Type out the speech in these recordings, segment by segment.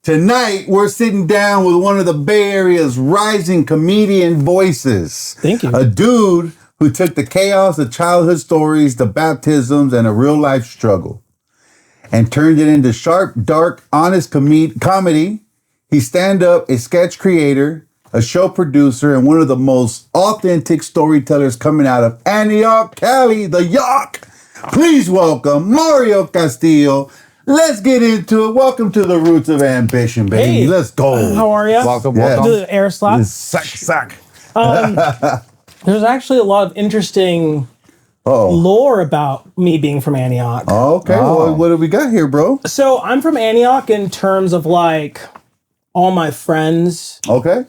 Tonight, we're sitting down with one of the Bay Area's rising comedian voices. Thank you. A dude who took the chaos of childhood stories, the baptisms, and a real-life struggle and turned it into sharp, dark, honest comedy. He's stand-up, a sketch creator, a show producer, and one of the most authentic storytellers coming out of Antioch, Cali, the York. Please welcome Mario Castillo. Let's get into it. Welcome to the Roots of Ambition, baby. Hey, let's go. How are you? Welcome. To the air slap. Sack. There's actually a lot of interesting lore about me being from Antioch. Okay, well, what do we got here, bro? So I'm from Antioch in terms of like all my friends. Okay.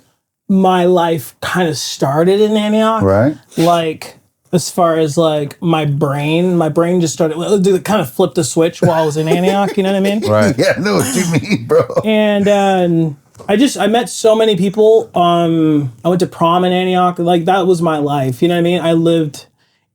My life kind of started in Antioch. Right. Like as far as like my brain just started, it kind of flipped the switch while I was in Antioch, you know what I mean? Right. Yeah, I know what you mean, bro. And I met so many people. I went to prom in Antioch. Like that was my life. You know what I mean? I lived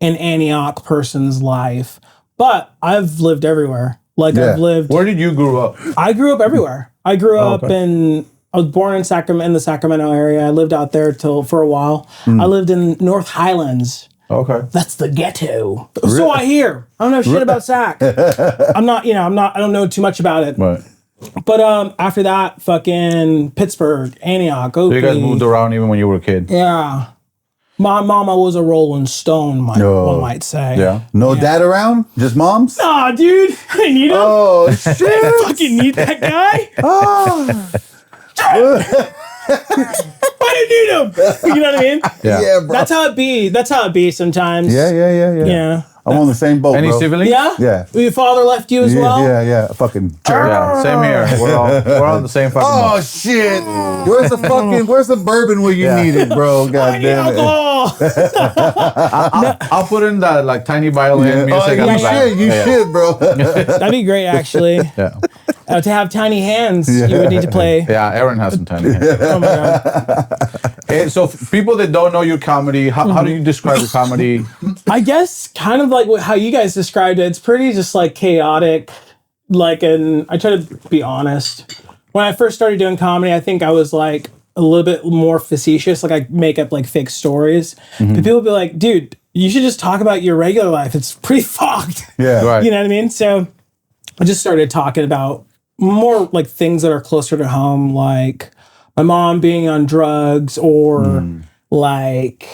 an Antioch person's life, but I've lived everywhere. Like I've lived. Where did you grow up? I grew up everywhere. I grew up I was born in Sacramento, in the Sacramento area. I lived out there for a while. I lived in North Highlands. Okay. That's the ghetto. So I hear. I don't know shit about Sac. I don't know too much about it. Right. But after that, fucking Pittsburgh, Antioch, Oakley. So you guys moved around even when you were a kid? Yeah. My mama was a Rolling Stone, one might say. Yeah. No dad around? Just moms? Nah, dude. I need him. Oh, shit. I fucking need that guy. I need him. You know what I mean? Yeah, bro. That's how it be sometimes. Yeah. Yeah. I'm on the same boat, Any bro. siblings? Yeah? Yeah. Your father left you as well? Yeah. Fucking jerk. Yeah, same here. We're on the same fucking Oh, boat. shit. Where's the bourbon where you need it, bro? God I need damn it. alcohol. I'll put in that like tiny violin music on the back. You should, bro. That'd be great, actually. Yeah. To have tiny hands, you would need to play. Yeah, Aaron has some tiny hands. Oh my God. Hey, so people that don't know your comedy, how do you describe your comedy? I guess kind of like how you guys described it. It's pretty just like chaotic. And I try to be honest. When I first started doing comedy, I think I was like a little bit more facetious. Like I make up like fake stories. But people would be like, dude, you should just talk about your regular life. It's pretty fucked. Yeah. Right. You know what I mean? So I just started talking about more like things that are closer to home, like my mom being on drugs or like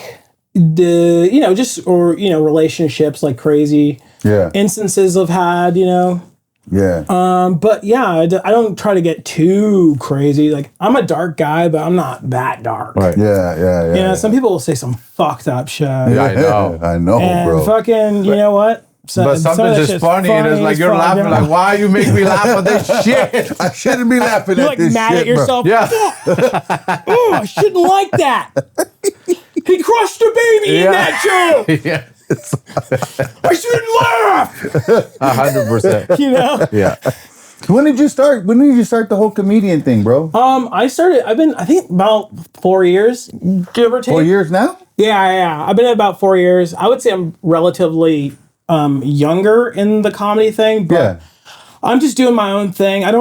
relationships, like crazy instances I've had, Yeah. but yeah, I don't try to get too crazy. Like I'm a dark guy, but I'm not that dark. Right. Yeah. You know, some people will say some fucked up shit. Yeah, I know. I know, And bro. fucking, you know what? But something's just funny, and it's like you're laughing, like, why you make me laugh at this shit? I shouldn't be laughing You're at like this mad shit, at yourself. Yeah. Oh, I shouldn't like that. He crushed a baby in that joke. Yeah. I shouldn't laugh. 100%. You know? Yeah. When did you start the whole comedian thing, bro? I've been, I think about 4 years, give or take. 4 years now? Yeah. I've been at about 4 years. I would say I'm relatively younger in the comedy thing, but I'm just doing my own thing. I'm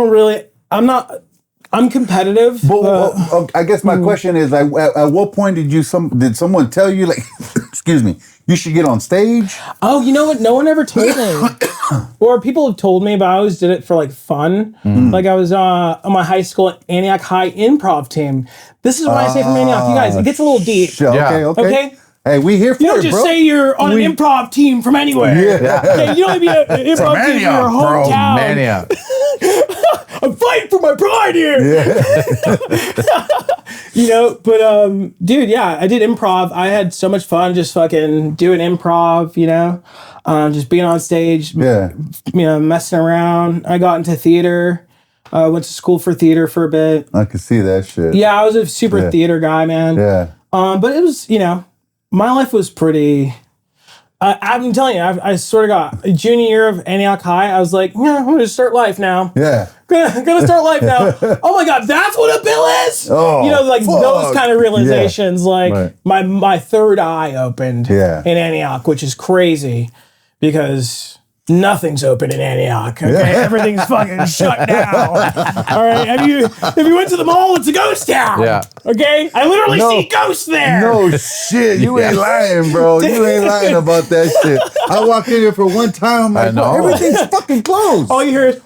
competitive. But I guess my question is, at what point did someone tell you, like, excuse me, you should get on stage? Oh, you know what? No one ever told me. Or people have told me, but I always did it for like fun. Like I was on my high school Antioch High improv team. This is what I say from Antioch. You guys, it gets a little deep. Okay. Hey, we here for You don't it, just bro. say you're on an improv team from anywhere. Yeah. Okay, you don't be an improv team from your hometown. Mania. I'm fighting for my pride here. Yeah. Dude, yeah, I did improv. I had so much fun just fucking doing improv, just being on stage, messing around. I got into theater. Went to school for theater for a bit. I can see that shit. Yeah, I was a super theater guy, man. Yeah. But it was, my life was pretty. I'm telling you, I sort of got a junior year of Antioch High. I was like, I'm going to start life now. Yeah. Gonna start life now. Oh my God, that's what a bill is. Oh, those kind of realizations. Yeah. Like my third eye opened Yeah. in Antioch, which is crazy because Nothing's open in Antioch. Okay, everything's fucking shut down. All right, if you went to the mall, it's a ghost town. Yeah. Okay, I literally see ghosts there. No shit, you ain't lying, bro. You ain't lying about that shit. I walked in here for one time. I'm like, bro, everything's fucking closed. All you hear is,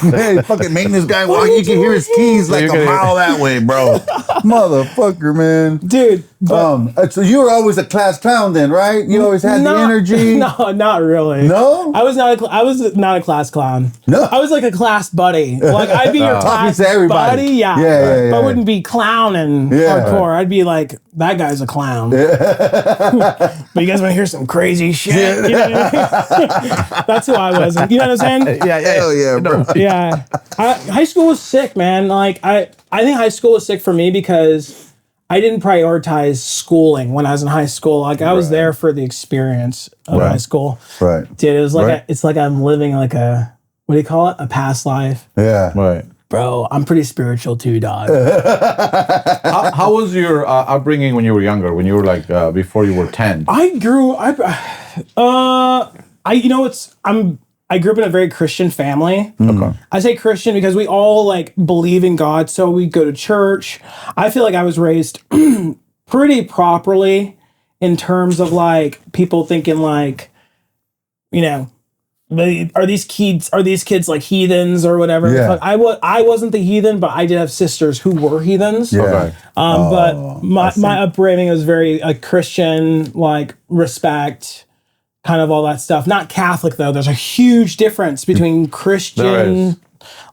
man, fucking maintenance guy walking. You can hear his keys like a mile that way, bro. Motherfucker, man. dude. So you were always a class clown then, right? You always had the energy. No, not really. No, I was not a class clown. No, I was like a class buddy. Like I'd be your class to everybody. buddy. Yeah. But I wouldn't be clowning hardcore. I'd be like, that guy's a clown. But you guys want to hear some crazy shit? You know what I mean? That's who I was. You know what I'm saying? Hell yeah, bro. Yeah. High school was sick, man. Like I think high school was sick for me because I didn't prioritize schooling when I was in high school. Like I was there for the experience of high school. Right. Dude, it was like it's like I'm living like a, what do you call it? A past life. Yeah. Right. Bro, I'm pretty spiritual too, dog. How was your upbringing when you were younger? When you were like before you were 10? I grew up in a very Christian family. Okay. I say Christian because we all like believe in God, so we go to church. I feel like I was raised pretty properly in terms of like people thinking like, you know, are these kids like heathens or whatever? Yeah. I wasn't the heathen, but I did have sisters who were heathens. Yeah. Okay. But my upbringing was very Christian, like respect, kind of all that stuff. Not Catholic though. There's a huge difference between Christian,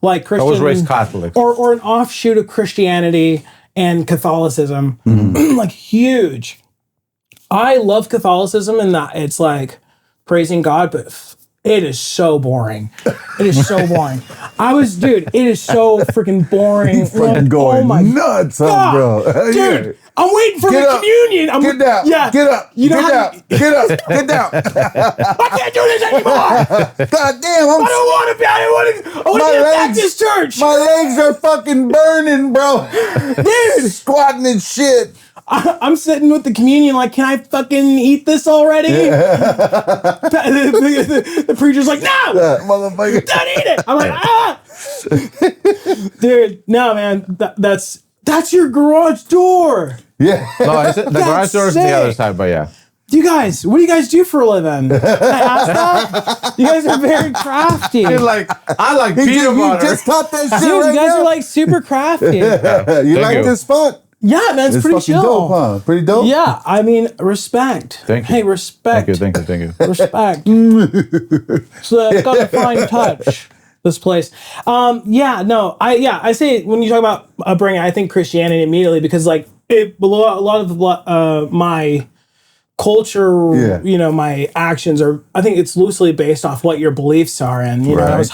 like Christian. I was raised Catholic. Or an offshoot of Christianity and Catholicism. Like huge. I love Catholicism in that it's like praising God, but it is so boring. It is so boring. It is so freaking boring. He's fucking going nuts, huh, bro. Dude, I'm waiting for my communion. Get down. Yeah. Get up. You know Get up. Get up. Get down. I can't do this anymore. God damn. I want to be a Baptist church. My legs are fucking burning, bro. Dude. Squatting and shit. I'm sitting with the communion like, can I fucking eat this already? The preacher's like, no! Motherfucker. Don't eat it! I'm like, Dude, no, man. That's your garage door. Yeah. No, the garage door is the other side, but yeah. What do you guys do for a living? Can I ask that? You guys are very crafty. You're like, I like peanut butter. You just taught that shit. Dude, right you guys now. are like super crafty. You like this spot? Yeah, man, it's pretty fucking chill. dope, huh? Pretty dope? Yeah, I mean, respect. Thank you. Hey, respect. Thank you. Respect. So it's got a fine touch, this place. I say when you talk about upbringing, I think Christianity immediately because like a lot of my culture, you know, my actions are, I think it's loosely based off what your beliefs are. And, you know, I was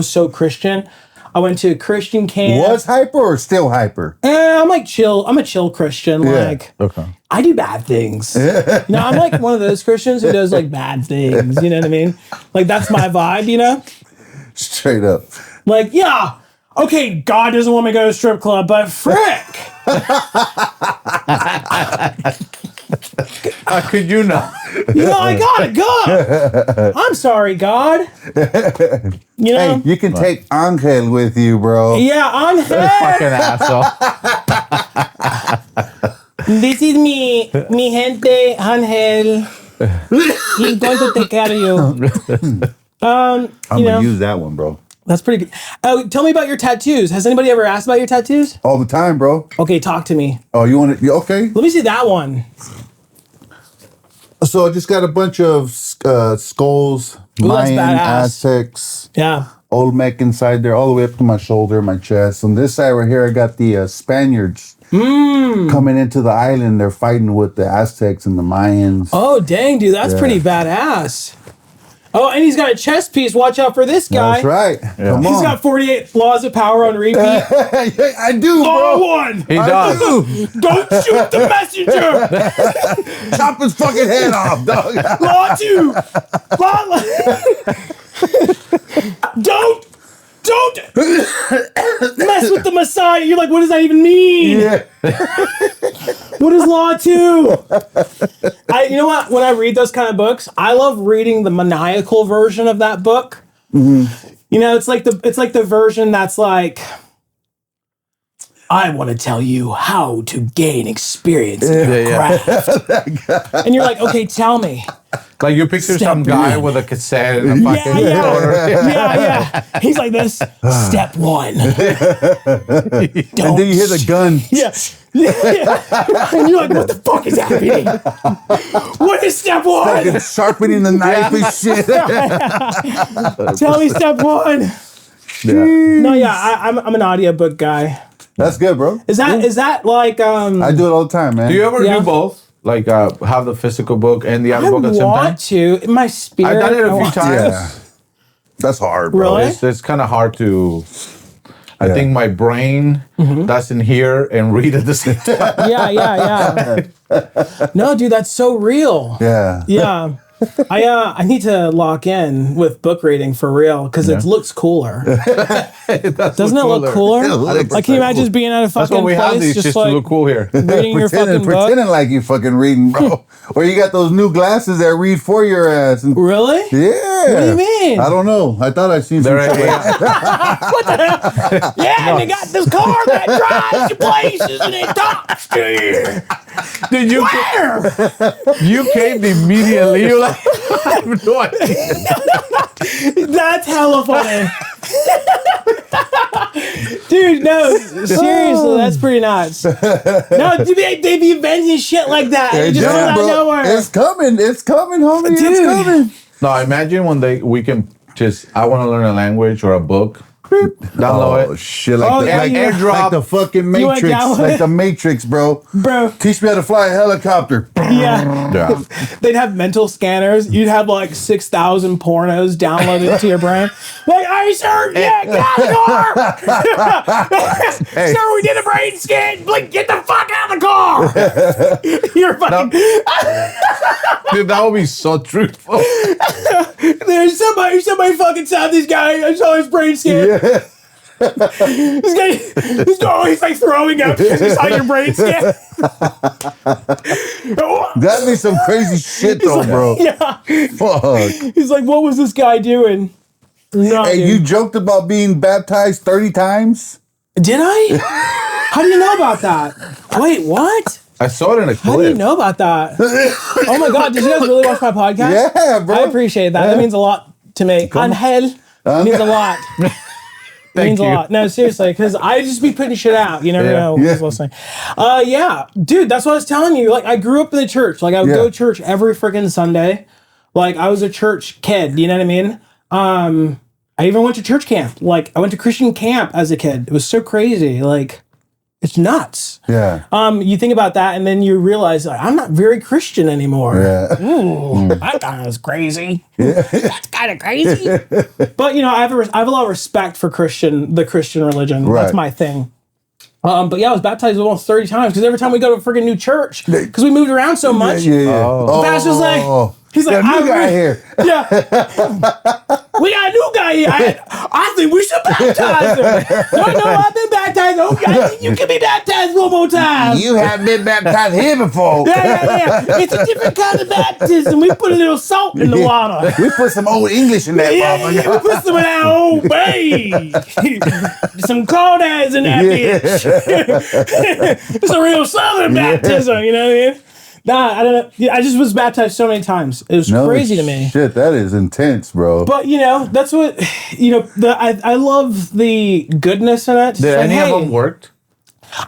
so Christian. I went to a Christian camp. Was hyper or still hyper? I'm like chill. I'm a chill Christian. Like, okay. I do bad things. You know, I'm like one of those Christians who does like bad things. You know what I mean? Like that's my vibe. You know? Straight up. Like, yeah. Okay, God doesn't want me to go to a strip club, but frick. How could you not? You know, I gotta go. I'm sorry, God. You know? Hey, you can take Angel with you, bro. Yeah, Angel. Fucking asshole. This is me gente, Angel. He's going to take care of you. I'm gonna use that one, bro. That's pretty good. Oh, tell me about your tattoos. Has anybody ever asked about your tattoos? All the time, bro. Okay, talk to me. Oh, you want it? Okay. Let me see that one. So I just got a bunch of skulls, Ooh, that's Mayan, badass. Aztecs, Yeah. Olmec inside there, all the way up to my shoulder, my chest. On this side right here, I got the Spaniards coming into the island. They're fighting with the Aztecs and the Mayans. Oh, dang, dude. That's pretty badass. Oh, and he's got a chest piece. Watch out for this guy. That's right. Yeah. Come He's on. got 48 laws of power on repeat. I do, bro. One. He does. Don't shoot the messenger. Chop his fucking head off, dog. Law 2. Don't mess with the Messiah. You're like, what does that even mean? Yeah. What is Law 2? You know what? When I read those kind of books, I love reading the maniacal version of that book. Mm-hmm. You know, it's like the version that's like, I want to tell you how to gain experience in your craft. And you're like, okay, tell me. Like you picture some guy with a cassette and a fucking yeah. He's like this. Step 1. And then you hear the gun. Yeah. And you're like, what the fuck is happening? What is step 1? Fucking sharpening the knife and shit. Tell me step 1. Yeah. No, I'm an audiobook guy. That's good, bro. Is that like I do it all the time, man. Do you ever do both? Like have the physical book and the other book at the same time? I want to. In my spirit. I've done it a few times. Yeah. That's hard, bro. Really? It's kind of hard to. I think my brain doesn't hear and read at the same time. Yeah. No, dude, that's so real. Yeah. Yeah. I need to lock in with book reading for real because it looks cooler. Doesn't it look cooler? Like, can you imagine just being at a fucking That's what we place have these just like to look cool here. reading your fucking book? Pretending like you fucking reading, bro. Or you got those new glasses that read for your ass. And, Really? yeah. What do you mean? I don't know. I thought I seen some shit like that. What the hell? Yeah, and they got this car that drives you places and it talks to you. Did you? You came immediately. You're like, I have no idea. That's hella funny. Dude, no, seriously, that's pretty nuts. No, dude, they be inventing shit like that. It just comes out of nowhere. It's coming, homie. Dude. It's coming. No, imagine when we can just. I want to learn a language or a book. Download Oh it. shit! Like airdrop. like the fucking You went Matrix, down with like it? the Matrix, bro. Bro. Teach me how to fly a helicopter. Yeah. Yeah. They'd have mental scanners. You'd have like 6,000 pornos downloaded to your brain. Like, hey, sir, yeah, get out of the car. Sir, we did a brain scan. Like, get the fuck out of the car. You're fucking. Dude, that would be so truthful. There's somebody fucking stabbed this guy. I saw his brain scan. Yeah. This guy, he's like throwing up because he saw your brain scan. That'd be some crazy shit, though, bro. Yeah. Fuck. He's like, what was this guy doing? No, Hey, dude. you joked about being baptized 30 times? Did I? How do you know about that? Wait, what? I saw it in a clip. How do you know about that? Oh my god, did you guys really watch my podcast? Yeah, bro. I appreciate that. That means a lot to me. Angel means a lot. It means a lot. No, seriously, because I just be putting shit out. You never know who's listening. Yeah, dude, that's what I was telling you. Like, I grew up in the church. Like, I would go to church every freaking Sunday. Like, I was a church kid. You know what I mean? I even went to church camp. Like, I went to Christian camp as a kid. It was so crazy. Like, it's nuts. Yeah. You think about that, and then you realize, like, I'm not very Christian anymore. Yeah. Ooh, that kind of crazy. That's kind of crazy. But you know, I have a lot of respect for the Christian religion. Right. That's my thing. But yeah, I was baptized almost 30 times because every time we go to a freaking new church, because we moved around so much, the pastor's like, he's like, new guy here. Yeah. We got a new guy here. I think we should baptize him. No, I've been baptized. Okay, I think you can be baptized one more time. You have been baptized here before. Yeah. It's a different kind of baptism. We put a little salt in the water. We put some old English in that motherfucker. We put some of that old bay. Some crawdads in that bitch. It's a real southern baptism, you know what I mean? Nah, I don't know. Yeah, I just was baptized so many times. It was crazy to me. Shit, that is intense, bro. But you know, that's what I love the goodness in it. Did any of them worked?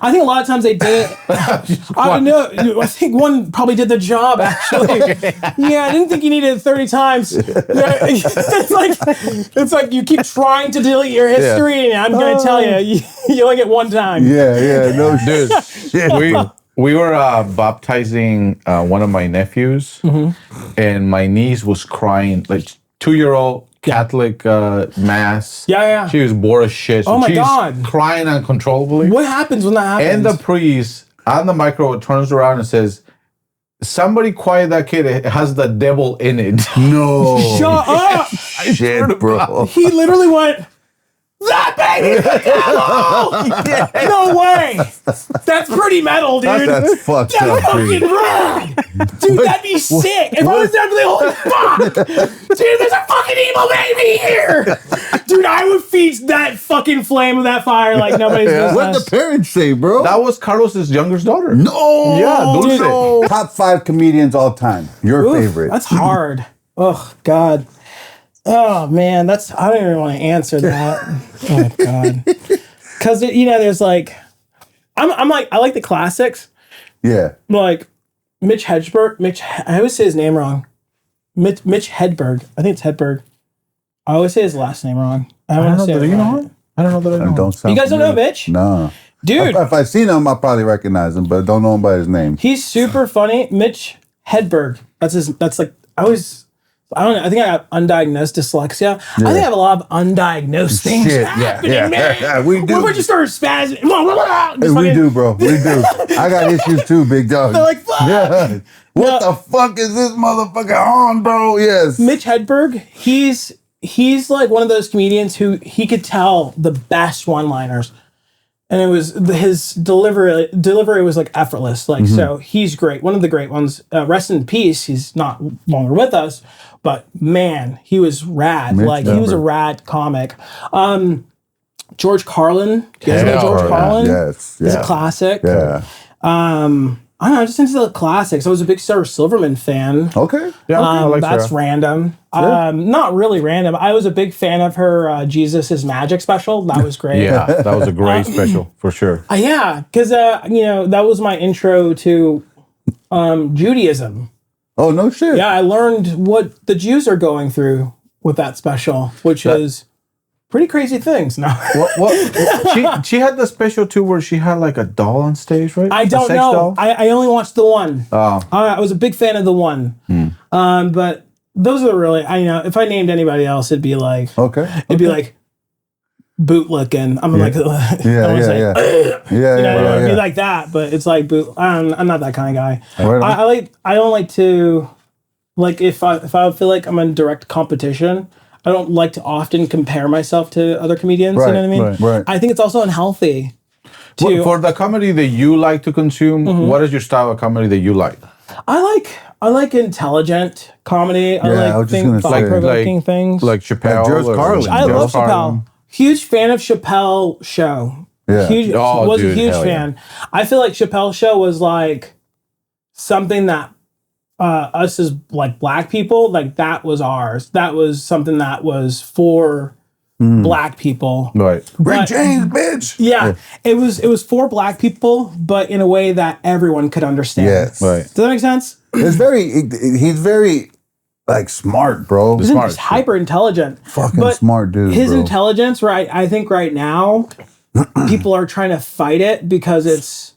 I think a lot of times they did. I don't know. I think one probably did the job actually. Yeah, I didn't think you needed it 30 times. It's like you keep trying to delete your history, and I'm gonna tell you only get one time. Yeah, no Dude, we were baptizing one of my nephews, and my niece was crying, like 2-year-old Catholic mass. Yeah. She was bored as shit. So Oh my she's God. crying uncontrollably. What happens when that happens? And the priest on the micro turns around and says, "Somebody quiet that kid. It has the devil in it." No. Shut up! Shit, bro. He literally went, that baby the devil! No way! That's pretty metal, dude. That's fucked That's up, fucking dude. rad! Dude, that'd be sick. If I was there, I'd be like, holy fuck! Dude, there's a fucking evil baby here! Dude, I would feast that fucking flame of that fire like nobody's business. What the parents say, bro? That was Carlos's youngest daughter. No. Yeah, Dulce. no. Top 5 comedians all time. Your Oof, favorite. That's hard. Oh, God. Oh, man. I don't even want to answer that. Oh, God. Because, there's like, I like the classics. Yeah. Like Mitch Hedberg. I always say his name wrong. Mitch Hedberg. I think it's Hedberg. I always say his last name wrong. I don't know that you know him. I don't know that I know him. Don't sound You guys don't know familiar. Mitch? No. Dude. If I seen him, I'll probably recognize him, but don't know him by his name. He's super funny. Mitch Hedberg. That's like, I don't know. I think I have undiagnosed dyslexia. I think I have a lot of undiagnosed things Shit, happening, yeah, man. we do. When we just started spazzing. Hey, we do, bro. We do. I got issues too, big dog. They're like, fuck. Yeah. What the fuck is this motherfucker on, bro? Yes. Mitch Hedberg, he's like one of those comedians who he could tell the best one-liners. And it was his delivery was like effortless. Like, so he's great. One of the great ones. Rest in peace. He's not longer with us, but man, he was rad. Mitch He was a Hedberg. rad comic. George Carlin. You guys know Hell George yeah. Carlin? Yes. He's Yeah. a classic. Yeah. I don't know, just into the classics. I was a big Sarah Silverman fan. Okay. Yeah, I like That's Sarah. random. Not really random. I was a big fan of her Jesus is Magic special. That was great. Yeah, that was a great special for sure. Yeah, because that was my intro to Judaism. Oh, no shit. Yeah, I learned what the Jews are going through with that special, which is pretty crazy things. No, She had the special too where she had like a doll on stage, right? I A don't sex know. doll? I only watched the one. Oh. I was a big fan of the one. But those are really, if I named anybody else, it'd be like, Okay. it'd be like bootlicking. I'm like, I Yeah, don't wanna yeah, say, yeah. Yeah, it'd be yeah. like that, but it's like boot. I'm not that kind of guy. Right on. I don't like to, like, if I feel like I'm in direct competition, I don't like to often compare myself to other comedians. Right, You know what I mean? right. I think it's also unhealthy. For the comedy that you like to consume, what is your style of comedy that you like? I like intelligent comedy. Yeah, I I was like just gonna say. thought-provoking things. Like Chappelle. George or- Carlin. I love George Carlin. Chappelle. Huge fan of Chappelle show. Yeah. Huge, Oh, was dude, a huge hell yeah. fan. I feel like Chappelle show was like something that us as like black people, like that was ours. That was something that was for black people. Right. Rick But- James, bitch. Yeah, it was for black people, but in a way that everyone could understand. Yes. Right. Does that make sense? He's very like smart, bro. He's Smart. hyper intelligent. Fucking But smart dude, His bro. intelligence, right? I think right now people are trying to fight it because it's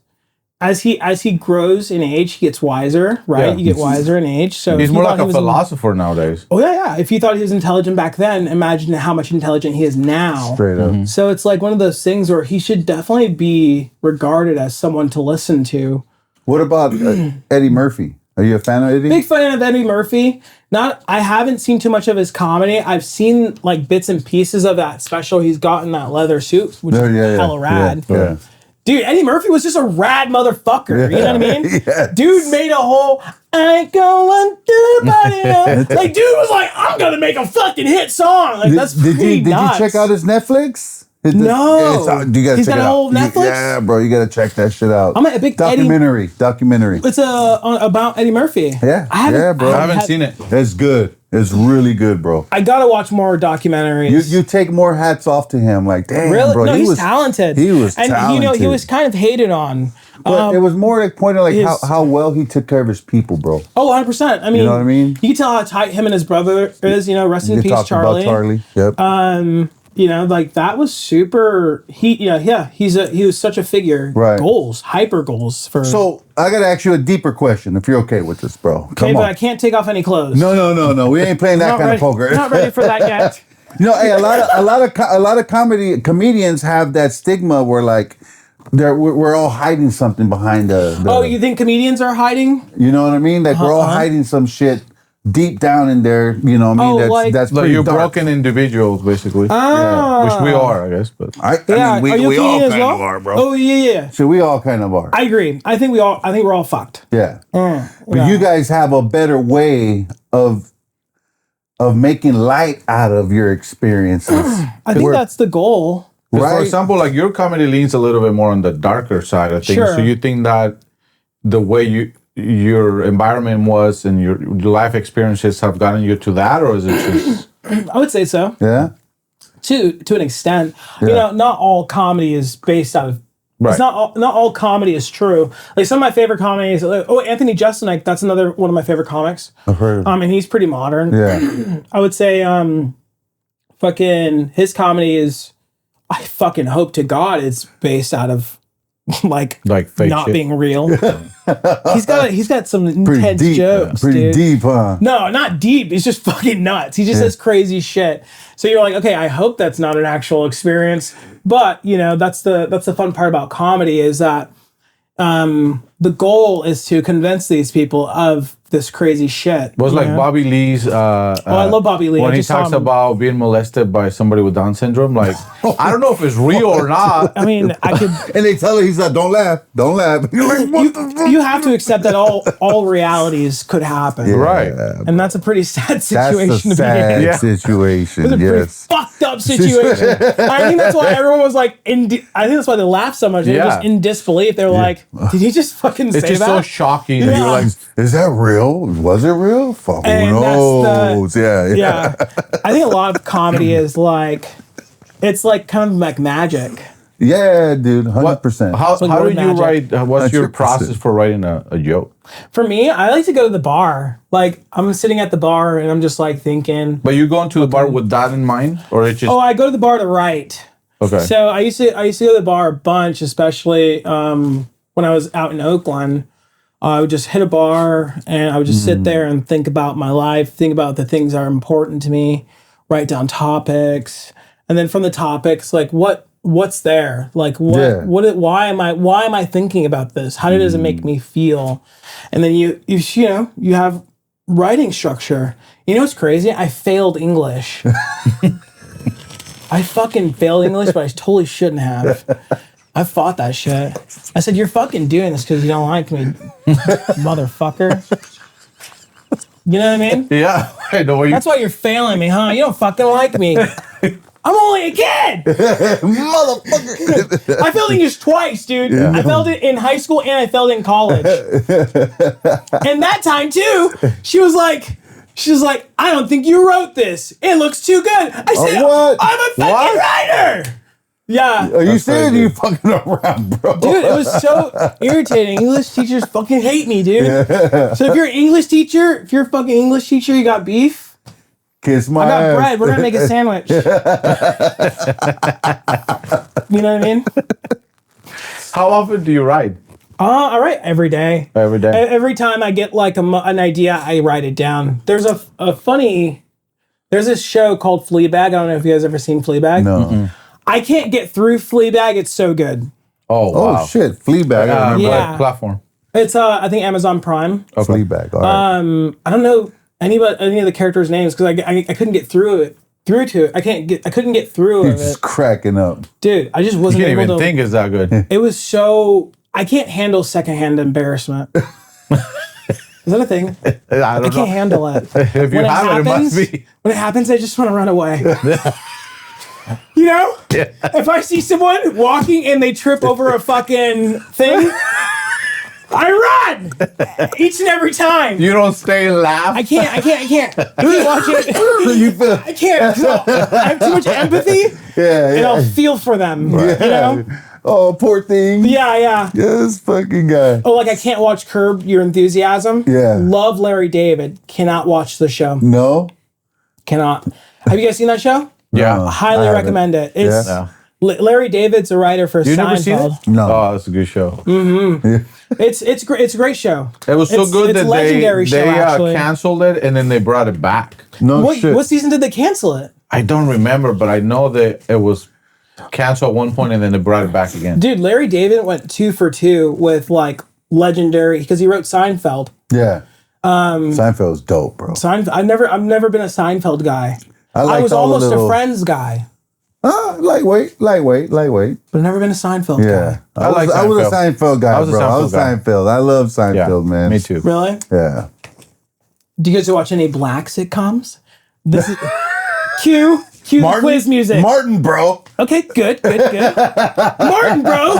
as he grows in age, he gets wiser, right? Yeah. You get wiser in age. So He's if you more thought like he a was philosopher nowadays. Oh yeah. If you thought he was intelligent back then, imagine how much intelligent he is now. Straight up. So it's like one of those things where he should definitely be regarded as someone to listen to. What about Eddie Murphy? Are you a fan of Eddie? Big fan of Eddie Murphy. I haven't seen too much of his comedy. I've seen like bits and pieces of that special he's got in that leather suit, which is hella rad. Yeah. Dude, Eddie Murphy was just a rad motherfucker. You know what I mean? Yes. Dude made a whole I ain't gonna do nobody else. Like, dude was like, I'm gonna make a fucking hit song. Like, that's pretty Did nuts. you check out his Netflix? No. You gotta He's check got it a out. whole Netflix? Yeah, bro, you gotta check that shit out. I'm a big documentary. It's about Eddie Murphy. Yeah, yeah, bro. I haven't seen it. It's good. It's really good, bro. I gotta watch more documentaries. You take more hats off to him. Like, damn, Really? bro. No, he he's was talented. He was and talented. he was kind of hated on. But it was more like pointing like his- how well he took care of his people, bro. Oh, 100%. I mean, know what I mean? You can tell how tight him and his brother is. Rest in You peace, talked Charlie. about Charlie. Yep. Like that was super. He was such a figure. Right. Hyper goals for. So I gotta ask you a deeper question, if you're okay with this, bro. okay, Come but on. I can't take off any clothes. No. We ain't playing that Not kind ready, of poker. Not ready for that yet. Hey, a lot of comedians have that stigma where like we're all hiding something behind the Oh, you think comedians are hiding? you know what I mean? Like we're all hiding some shit deep down in there, you know what I mean? That's Like pretty you're dark. broken individuals, basically. Ah. Which we are, I guess. But I Yeah, mean, are you we all Canadian as kind well? of are, bro. Oh yeah. So we all kind of are. I agree. I think we're all fucked. Yeah. But yeah. you guys have a better way of making light out of your experiences. I think that's the goal. 'cause Right. for example, like your comedy leans a little bit more on the darker side of things. Sure. So you think that the way your environment was and your life experiences have gotten you to that, or is it just I would say so. Yeah. To an extent. You know, not all comedy is based out of It's not all comedy is true. Like some of my favorite comedies. Anthony Jeselnik, that's another one of my favorite comics. I've heard. And he's pretty modern. Yeah. I would say, fucking his comedy is. I fucking hope to God it's based out of like fake not shit? being real. he's got some Pretty intense deep. jokes. Pretty dude. deep, huh? No, not deep. It's just fucking nuts. He just says crazy shit. So you're like, okay, I hope that's not an actual experience. But you know, that's the fun part about comedy is that the goal is to convince these people of this crazy shit. was like Bobby Lee's. I love Bobby Lee. When I he just saw talks him. about being molested by somebody with Down syndrome, like I don't know if it's real or not. I mean, I could. And they tell her, he's like, don't laugh. Don't laugh. You're like, what the fuck? You have to accept that all realities could happen. Right. And that's a pretty sad That's situation a to be in. sad situation. It's a pretty Yes. fucked up situation. I think that's why everyone was like, I think that's why they laughed so much. They were just in disbelief. They were like, did he just fucking It's say just that? so shocking. Yeah. You're like, Is that real? Was it real? Fuck, who And that's knows? Yeah. I think a lot of comedy is like, it's like kind of like magic. Yeah, dude, 100%. how like do word you magic. write? What's your 100%. process for writing a joke? For me, I like to go to the bar. Like, I'm sitting at the bar and I'm just like thinking, But you go into the bar with that in mind, or it's just I go to the bar to write. okay? So I used to go to the bar a bunch, especially when I was out in Oakland. I would just hit a bar and I would just sit there and think about my life, think about the things that are important to me, write down topics, and then from the topics, like what's there, like why am I thinking about this? How does it make me feel? And then you have writing structure. You know what's crazy? I failed English. I fucking failed English, but I totally shouldn't have. I fought that shit. I said, you're fucking doing this because you don't like me, motherfucker. You know what I mean? Yeah, I know what you. That's why you're failing me, huh? You don't fucking like me. I'm only a kid. Motherfucker. I failed English twice, dude. I failed it in high school and I failed it in college. And that time too, she was like, I don't think you wrote this. It looks too good. I said, what? I'm a fucking writer. Yeah. Are you serious? You fucking around, bro? Dude, it was so irritating. English teachers fucking hate me, dude. So if you're an English teacher, you got beef, Kiss my I got ass. bread. We're gonna make a sandwich. You know what I mean? How often do you write? I write every day. Every day. Every time I get like an idea, I write it down. There's there's this show called Fleabag. I don't know if you guys ever seen Fleabag. No. I can't get through Fleabag. It's so good. Oh wow. Oh, shit. Fleabag. I remember. Yeah. What platform? It's I think Amazon Prime. Okay. Fleabag. All right. I don't know any of the characters' names because I couldn't get through it. I couldn't get through You're it. just cracking up. Dude, I just You wasn't can't able even to. think it's that good. It was so. I can't handle secondhand embarrassment. Is that a thing? I I don't can't know. handle it. If you have it, it must be. When it happens, I just want to run away. You know? Yeah. If I see someone walking and they trip over a fucking thing, I run each and every time. You don't stay and laugh. I can't watch it. You feel? I can't. I have too much empathy, Yeah. and Yeah. I'll feel for them. You know? Oh, poor thing. Yeah. This fucking guy. Oh, like I can't watch Curb Your Enthusiasm. Yeah. Love Larry David. Cannot watch the show. No. Cannot. Have you guys seen that show? Yeah. Highly haven't. recommend it. It's Yeah. Larry David's a writer for You never seen it? Seinfeld. No. Oh, that's a good show. It's great. It's a great show. It was so It's- good it's that a legendary show, they actually. canceled it and then they brought it back. No shit. What season did they cancel it? I don't remember, but I know that it was canceled at one point and then they brought it back again. Dude, Larry David went 2 for 2 with like legendary because he wrote Seinfeld. Yeah. Seinfeld's dope, bro. I've never been a Seinfeld guy. I liked was all the almost little- a Friends guy, Lightweight. but never been a Seinfeld Yeah. guy. I was a Seinfeld guy, I was a bro. I Seinfeld was guy. Seinfeld. I love Seinfeld, man. Me too. Really? Yeah. Do you guys watch any black sitcoms? This is cue the quiz music. Martin, bro. Okay, good. Martin, bro.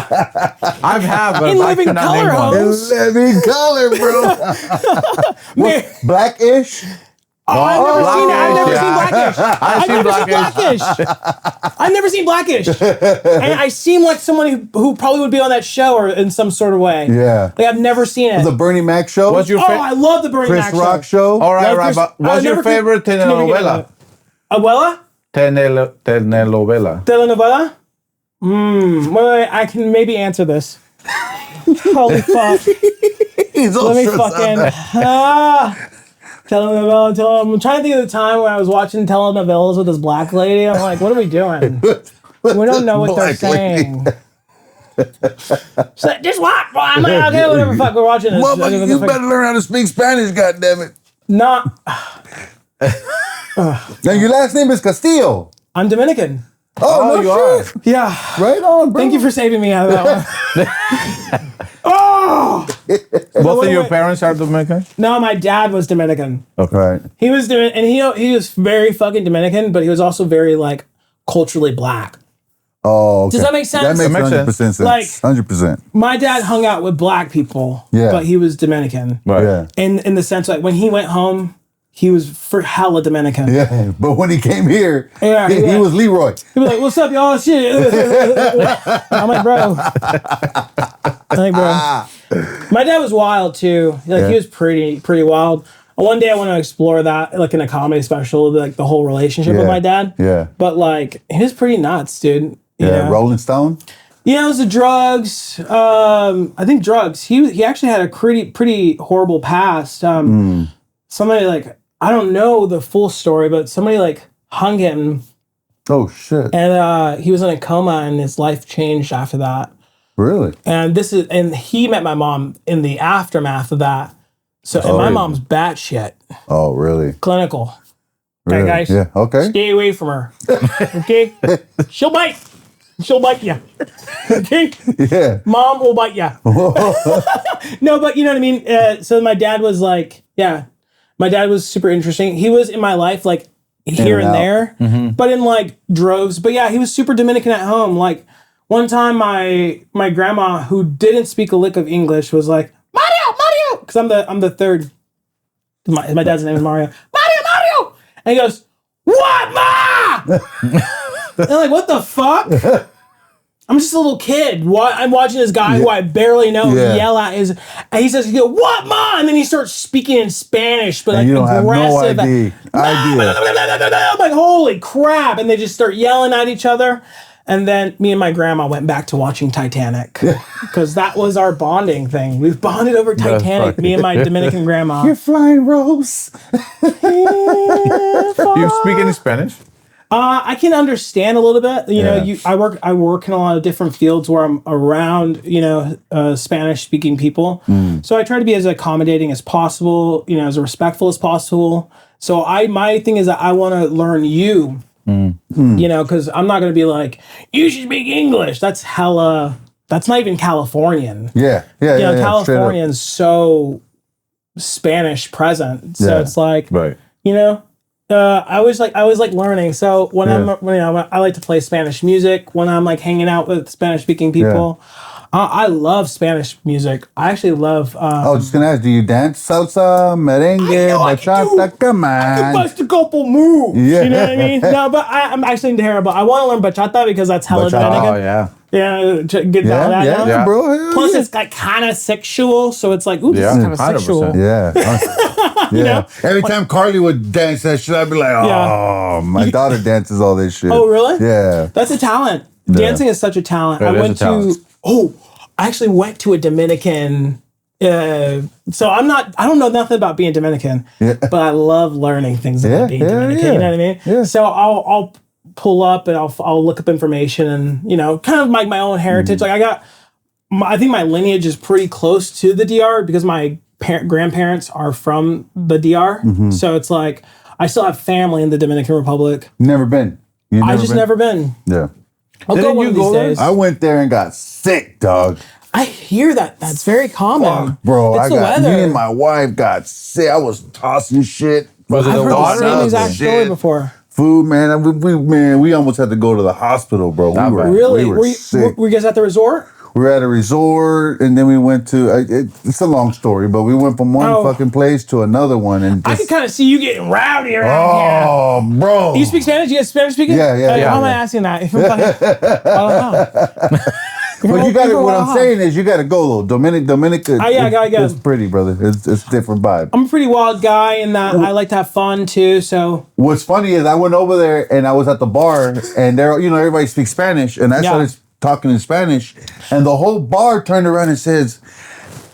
I have In I Living cannot Color, name one. Holmes. Living color, bro. Blackish. I've never seen Blackish. I've never seen Blackish. And I seem like someone who probably would be on that show or in some sort of way. Yeah. Like I've never seen it. The Bernie Mac show. What's your I love the Bernie Chris Mac Rock show. show. All right, Love right. Chris- But what's your favorite telenovela? Abuela? Telenovela. Telenovela? Wait, I can maybe answer this. Holy fuck. He's all Let me stressed out fucking. now. Telenovela. I'm trying to think of the time when I was watching telenovelas with this black lady. I'm like, what are we doing? We don't know what they're Black lady. saying. She's like, just what? Well, I'm like, okay, whatever. Fuck, we're watching this. Motherfucker, you better learn how to speak Spanish, goddammit. Not. Now, your last name is Castillo. I'm Dominican. Oh, no you are. shit. Yeah. Right on, bro. Thank you for saving me out of that one. Both of your wait. parents are Dominican? No, my dad was Dominican. Right. He was and he was very fucking Dominican, but he was also very like culturally black. Oh, okay. Does that make sense? That makes That makes 100% sense. Like- 100%. My dad hung out with black people, Yeah. but he was Dominican. Right. Yeah. In the sense like when he went home, he was for hella Dominican. Yeah. But when he came here, Yeah, he yeah. was Leroy. He'd be like, "What's up, y'all? Shit." I'm like, bro. My dad was wild too. Like Yeah. he was pretty wild. One day I want to explore that, like in a comedy special, like the whole relationship with Yeah. my dad. Yeah. But like, he was pretty nuts, dude. You Yeah. know? Rolling Stone. Yeah, it was the drugs. I think drugs. He actually had a pretty horrible past. Somebody like, I don't know the full story, but somebody like hung him, Oh, shit. and he was in a coma, and his life changed after that. Really? And he met my mom in the aftermath of that. So and my yeah. mom's batshit Oh, really? clinical. Really? Okay, guys. Yeah. Okay. Stay away from her. Okay, she'll bite. She'll bite you. Okay, Yeah. mom will bite you. No, but you know what I mean. So my dad was like, yeah, my dad was super interesting. He was in my life like here and and there, but in like droves. But yeah, he was super Dominican at home. Like one time, my grandma, who didn't speak a lick of English, was like, Mario, because I'm the third. My dad's name is Mario. Mario, and he goes, what, ma? And I'm like, what the fuck? I'm just a little kid. I'm watching this guy who I barely know yell at his, and he says, "What, ma?" And then he starts speaking in Spanish, but like And you don't have no aggressive. idea. I'm like, holy crap! And they just start yelling at each other. And then me and my grandma went back to watching Titanic because that was our bonding thing. We've bonded over Titanic. funny. Me and my Dominican grandma. You're flying ropes. You speak any Spanish? I can understand a little bit. You know, Yeah. I work in a lot of different fields where I'm around, Spanish speaking people. So I try to be as accommodating as possible, as respectful as possible. So my thing is that I want to learn you, because I'm not going to be like, you should speak English. That's not even Californian. Yeah. Yeah. Yeah. Californian's so Spanish present. So Yeah. it's like, Right. I always like learning. So when I like to play Spanish music when I'm like hanging out with Spanish speaking people. I love Spanish music. I actually love. I was just gonna ask, do you dance salsa, merengue, bachata? Come I can on. bust a couple moves. Yeah. You know what I mean? No, but I'm actually terrible. I want to learn bachata because that's hella Bachata. Dominican. Oh yeah. Yeah, get Yeah, that yeah, down. Yeah. bro. Hell Plus, yeah. it's like kind of sexual, so it's like, ooh, this Yeah, is kind of 100%. sexual. Yeah. Yeah. Every time Carly would dance that shit, I'd be like, oh, Yeah. my daughter dances all this shit. Oh, really? Yeah. That's a talent. Dancing is such a talent. It I is went a talent. I actually went to a Dominican. So I don't know nothing about being Dominican, but I love learning things about being Dominican. yeah. You know what I mean? Yeah. So I'll pull up and I'll look up information and kind of like my own heritage. Like I think my lineage is pretty close to the DR because my grandparents are from the DR, so it's like I still have family in the Dominican Republic. Never been. I just never been. Yeah. I'll go one of these days. I went there and got sick, dog. I hear that's very common. Fuck, bro, It's the weather. me and my wife got sick. I was tossing shit. Was it I've the heard the water? same exact story Shit. before. Food, man. We almost had to go to the hospital, bro. Really? We were sick. Were you guys at the resort? We were at a resort, and then we went to. It's a long story, but we went from one fucking place to another one, and I can kind of see you getting rowdy around here. oh, bro. Do you speak Spanish? You guys Spanish speaking? Yeah. How am I asking that? I don't know. But you got to. What I'm saying is, you got to go though. Dominica. Oh, yeah, I gotta go. It's pretty, brother. It's a different vibe. I'm a pretty wild guy in that I like to have fun too. So What's funny is I went over there and I was at the bar, and there, everybody speaks Spanish, and I started talking in Spanish, and the whole bar turned around and says,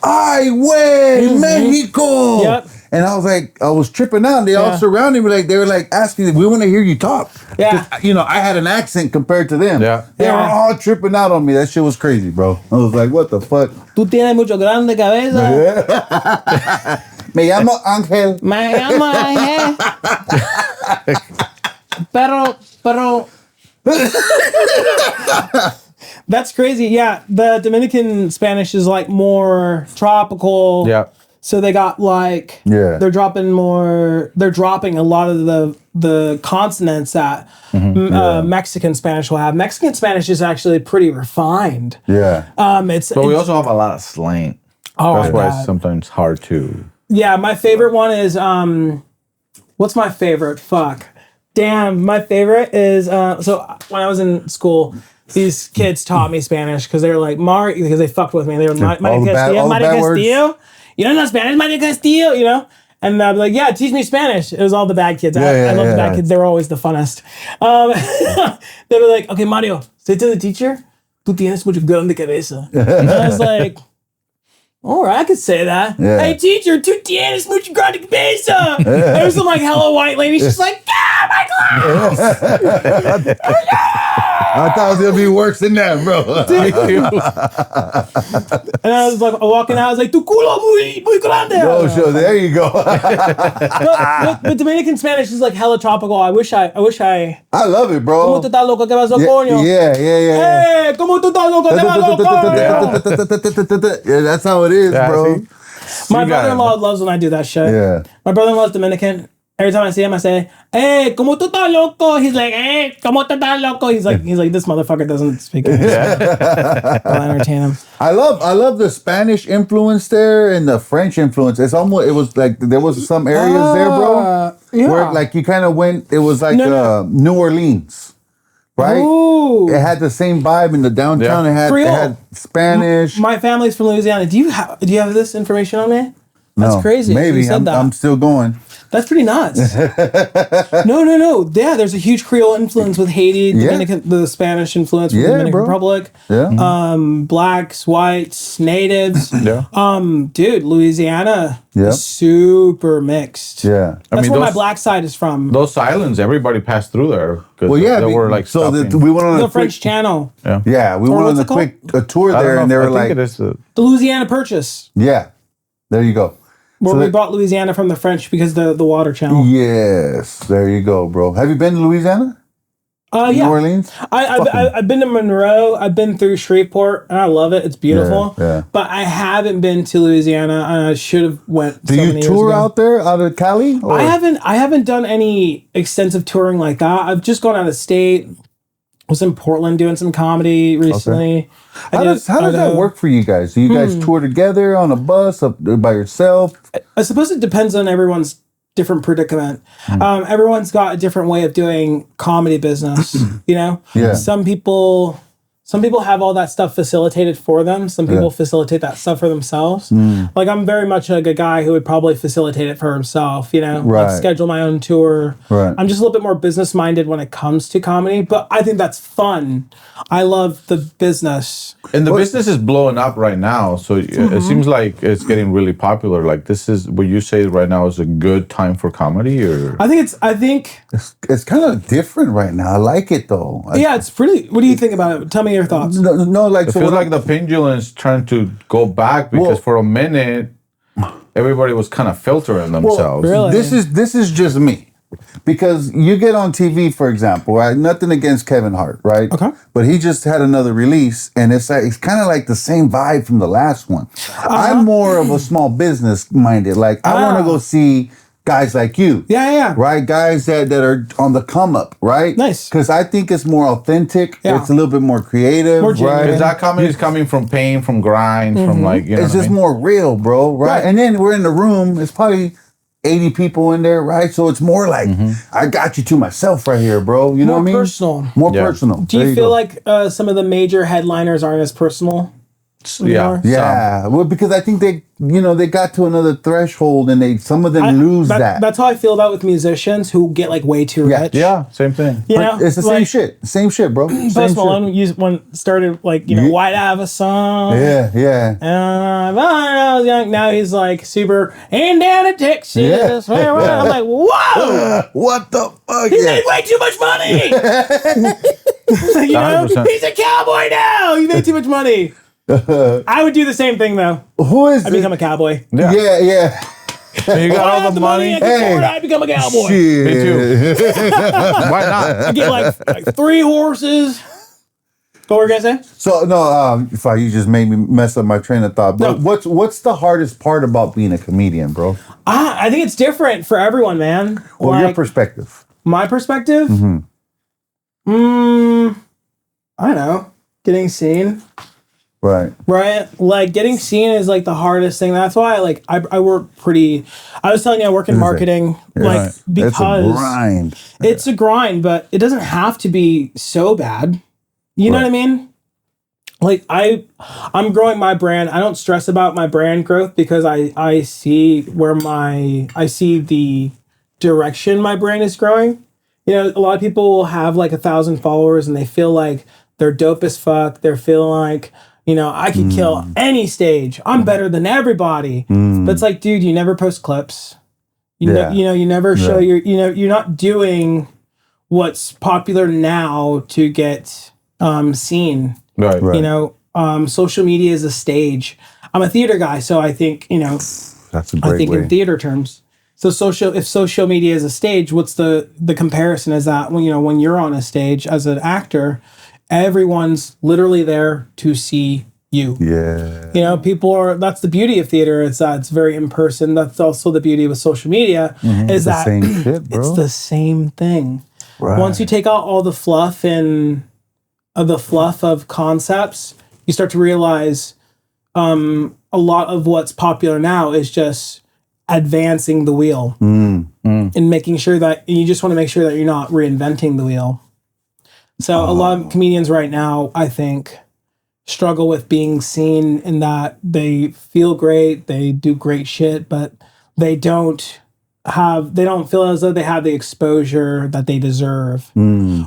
"Ay, güey, Mexico!" Yep. And I was like, I was tripping out. They all surrounded me, they were like asking, "We want to hear you talk." Yeah. 'Cause, I had an accent compared to them. Yeah. They were all tripping out on me. That shit was crazy, bro. I was like, what the fuck? tú tienes mucho grande cabeza. Me llamo Ángel. Me llamo Ángel. Pero. That's crazy. Yeah, the Dominican Spanish is like more tropical. Yeah. So they got like they're dropping a lot of the consonants that Mexican Spanish will have. Mexican Spanish is actually pretty refined. Yeah. But we also have a lot of slang. Oh, That's why it's sometimes hard to. Yeah, my favorite one is what's my favorite? Fuck. Damn, my favorite is so when I was in school, these kids taught me Spanish because they were like Mario, because they fucked with me. They were Mario Castillo. You don't know Spanish, Mario Castillo, And I'd be like, yeah, teach me Spanish. It was all the bad kids. I love the bad kids. They were always the funnest. They were like, okay, Mario, say to the teacher, tú tienes mucho grande cabeza. And I was like, all right, I could say that. Yeah. Hey, teacher, tú tienes mucho grande cabeza. There was some like hella white lady. She's like, my class. I thought it was going to be worse than that, bro. And I was like, walking out, I was like, tu culo muy grande. Oh, sure. There you go. but Dominican Spanish is like hella tropical. I wish I. I love it, bro. ¿Cómo tú estás loco? ¿Qué pasó, coño? Yeah. Hey, ¿cómo tú estás loco? ¿Qué pasó, Yeah, that's how it is, bro. My brother-in-law loves when I do that shit. Yeah. My brother-in-law is Dominican. Every time I see him, I say, "Hey, ¿cómo tú estás loco?" He's like, "Hey, ¿cómo tú estás loco?" He's like, this motherfucker doesn't speak English. I'll entertain him. I love the Spanish influence there and the French influence. It was like there was some areas there, bro, where like you kind of went. It was like New Orleans, right? Ooh. It had the same vibe in the downtown. Yeah. It had Spanish. My family's from Louisiana. Do you have this information on me? That's crazy. Maybe you said that. I'm still going. That's pretty nuts. No. Yeah, there's a huge Creole influence with Haiti, Dominican, the Spanish influence from the Dominican Republic. Yeah. Blacks, whites, natives. Yeah. Dude, Louisiana is super mixed. Yeah. That's where my black side is from. Those islands, everybody passed through there. Well, yeah. They were like so stopping. we went on The a French Channel. Yeah, we went on a quick tour there, and they were like, The Louisiana Purchase. yeah, there you go. Where we bought Louisiana from the French because the water channel. Yes, there you go, bro. Have you been to Louisiana? Yeah. New Orleans? I've been to Monroe. I've been through Shreveport, and I love it. It's beautiful. Yeah. But I haven't been to Louisiana, and I should have went. Do you tour out there, out of Cali? Or? I haven't done any extensive touring like that. I've just gone out of state. Was in Portland doing some comedy recently. Okay. How does that work for you guys? Do you guys tour together on a bus, up by yourself? I suppose it depends on everyone's different predicament. Everyone's got a different way of doing comedy business. Yeah. Some people have all that stuff facilitated for them. Some people facilitate that stuff for themselves. Like I'm very much like a guy who would probably facilitate it for himself, like schedule my own tour. Right. I'm just a little bit more business minded when it comes to comedy, but I think that's fun. I love the business. And the business is blowing up right now. So it seems like it's getting really popular. Like this is what you say right now is a good time for comedy, or I think it's kind of different right now. I like it though. It's pretty. What do you think about it? Tell me your thoughts. No, like it feels like the pendulum is trying to go back because for a minute everybody was kind of filtering themselves. really? This is just me. Because you get on TV, for example, right? Nothing against Kevin Hart, right? Okay. But he just had another release, and it's kind of like the same vibe from the last one. I'm more of a small business minded. Like I want to go see guys like you. Yeah. Right? Guys that are on the come up, right? Nice. Because I think it's more authentic. Yeah. It's a little bit more creative, More genuine. right? Because that comedy is coming from pain, from grind, from like, you know It's what I just mean? more real, bro, right? Right. And then we're in the room. It's probably 80 people in there, right? So it's more like I got you to myself right here, bro. You know what I mean? Personal. More Yeah. personal. Do There you feel go. like some of the major headliners aren't as personal? Yeah. Yeah, well, because I think they got to another threshold, and some of them lose that. That's how I feel about with musicians who get like way too Yeah. rich. Yeah, same thing. You know, It's the same shit. Same shit, bro. Same Post shit. Malone started like White Have a Song. Yeah. When I was young, now he's like super and down in Texas. Yeah. I'm like, whoa, What the fuck? he made way too much money. 100%. He's a cowboy now. He made too much money. I would do the same thing though. Who is I this? become a cowboy. Yeah. Yeah. You got I all have the money. I can afford it, I become a cowboy. Shit. Me too. Why not? I get like 3 horses. What were you gonna say? So no, sorry, you just made me mess up my train of thought. But No. what's the hardest part about being a comedian, bro? I think it's different for everyone, man. Well, your Like, perspective. my perspective? I don't know. Getting seen. Right. Right? Like getting seen is like the hardest thing. That's why I work pretty I was telling you I work in marketing. Like because It's a grind. it's a grind, but it doesn't have to be so bad. You know what I mean? Like I'm growing my brand. I don't stress about my brand growth because I see I see the direction my brand is growing. You know, a lot of people will have like 1,000 followers and they feel like they're dope as fuck. They're feeling like, you know, I could kill any stage. I'm better than everybody. But it's like, dude, you never post clips. You never show you're not doing what's popular now to get seen. Right. You know, social media is a stage. I'm a theater guy, so I think, you know, That's a great I think way. in theater terms. So if social media is a stage, what's the comparison is that when you're on a stage as an actor, everyone's literally there to see you. Yeah. You know, that's the beauty of theater. It's that it's very in person. That's also the beauty with social media is that Same shit, bro. it's the same thing. Right. Once you take out all the fluff of concepts, you start to realize a lot of what's popular now is just advancing the wheel and making sure that you just want to make sure that you're not reinventing the wheel. So a lot of comedians right now, I think, struggle with being seen in that they feel great, they do great shit, but they don't feel as though they have the exposure that they deserve,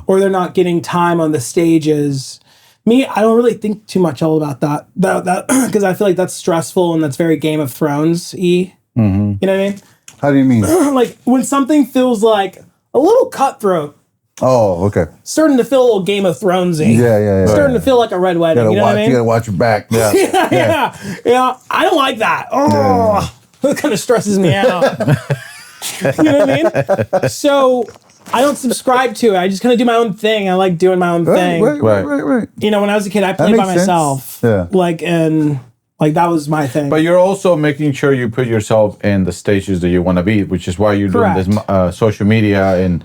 or they're not getting time on the stages. Me, I don't really think too much all about that because I feel like that's stressful and that's very Game of Thrones-y. You know what I mean? How do you mean? Like when something feels like a little cutthroat, Oh, okay. starting to feel a little Game of Thronesy. Yeah. Starting to feel like a red wedding. You know what I mean? You gotta watch your back. Yeah. Yeah. I don't like that. Oh, that kind of stresses me out. You know what I mean? So I don't subscribe to it. I just kind of do my own thing. I like doing my own thing. Right. You know, when I was a kid, I played by makes sense. myself. Yeah. Like that was my thing. But you're also making sure you put yourself in the stages that you want to be, which is why you're Correct. doing this social media and,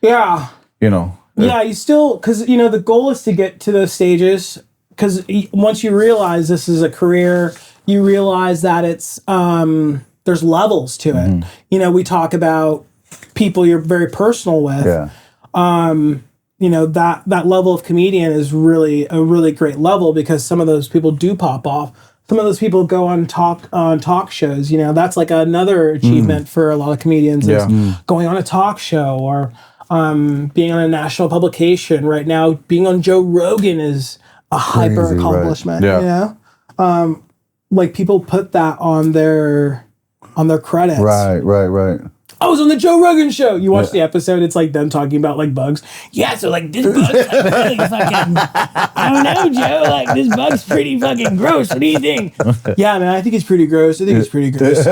Yeah. you know. Yeah, you still, because, you know, the goal is to get to those stages, because once you realize this is a career, you realize that it's, there's levels to it. You know, we talk about people you're very personal with. Yeah. You know, that level of comedian is really a really great level because some of those people do pop off. Some of those people go on talk shows. You know, that's like another achievement for a lot of comedians is going on a talk show or being on a national publication. Right now, being on Joe Rogan is a hyper accomplishment. Right. Yeah. You know, like people put that on their credits. Right. I was on the Joe Rogan show. You watch the episode, it's like them talking about like bugs. Yeah, so like this bug's like really fucking, I don't know, Joe, like this bug's pretty fucking gross. What do you think? Yeah, man, I think it's pretty gross. I think it's pretty gross.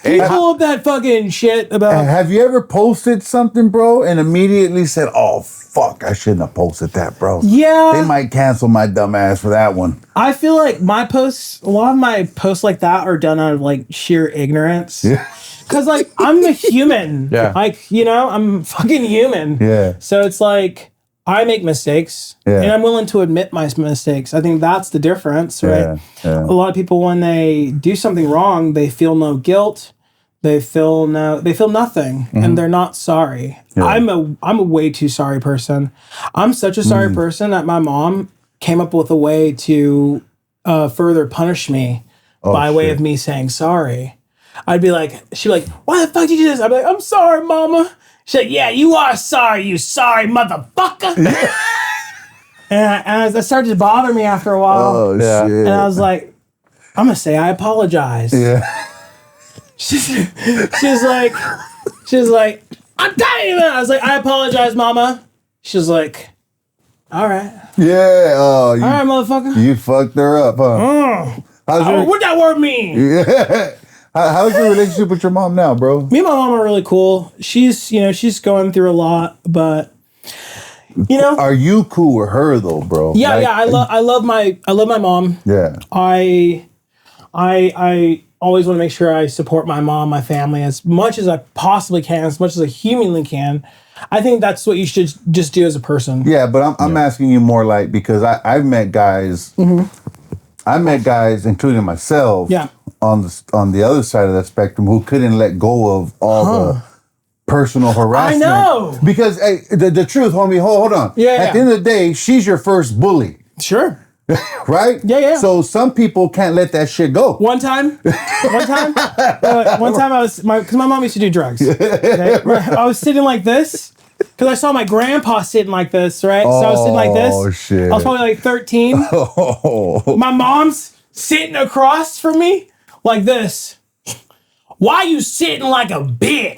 Can you pull up that fucking shit about... Have you ever posted something, bro, and immediately said, oh, fuck, I shouldn't have posted that, bro. Yeah. They might cancel my dumb ass for that one. I feel like my posts, a lot of my posts like that are done out of like sheer ignorance. Yeah. Cause like I'm a human. Yeah. Like, you know, I'm fucking human. Yeah. So it's like I make mistakes and I'm willing to admit my mistakes. I think that's the difference, right? Yeah. A lot of people when they do something wrong, they feel no guilt. They feel nothing and they're not sorry. Yeah. I'm a way too sorry person. I'm such a sorry person that my mom came up with a way to further punish me by way of me saying sorry. I'd be like, she'd be like, why the fuck did you do this? I'd be like, I'm sorry, mama. She's like, yeah, you are sorry, you sorry motherfucker. and that started to bother me after a while. Oh, shit. And I was like, I'm going to say I apologize. Yeah. She's like, I'm telling you, man. I was like, I apologize, mama. She's like, all right. Yeah. All right, motherfucker. You fucked her up, huh? What that word mean? Yeah. How's your relationship with your mom now, bro? Me and my mom are really cool. She's going through a lot, but are you cool with her though, bro? Yeah, like, I love my mom. Yeah. I always want to make sure I support my mom, my family as much as I possibly can, as much as I humanly can. I think that's what you should just do as a person. Yeah, but I'm asking you more like because I've met guys. I met guys, including myself. Yeah. On the other side of that spectrum, who couldn't let go of all the personal harassment. I know. Because hey, the truth, homie, hold on. Yeah. At the end of the day, she's your first bully. Sure. Right? Yeah. So some people can't let that shit go. One time I was, because my mom used to do drugs. Okay? I was sitting like this, because I saw my grandpa sitting like this, right? So I was sitting like this. Oh, shit. I was probably like 13. My mom's sitting across from me like this. Why you sitting like a bitch?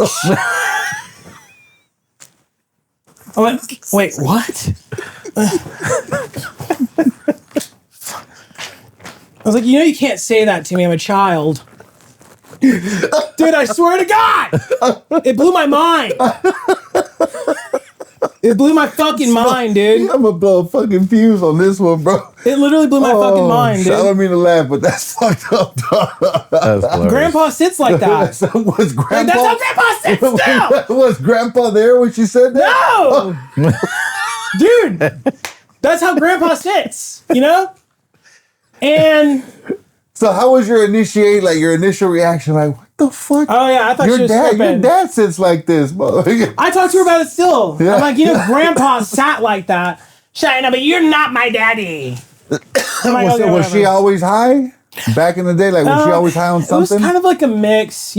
I went, wait, what? I was like, you can't say that to me. I'm a child. Dude, I swear to God. It blew my mind. It blew my fucking mind, dude. I'm gonna blow a fucking fuse on this one, bro. It literally blew my fucking mind, dude. I don't mean to laugh, but that's fucked up, dog. That's hilarious. Grandpa sits like that. Was Grandpa? That's how Grandpa sits still. Was Grandpa there when she said that? No, dude. That's how Grandpa sits. And so, how was your initial reaction? Like, what the fuck? Oh yeah, I thought she was tripping. Your dad sits like this, bro. I talked to her about it still. Yeah. I'm like, Grandpa sat like that. She's like, no, but you're not my daddy. I'm like, okay, was she always high back in the day? Like, was she always high on something? It was kind of like a mix,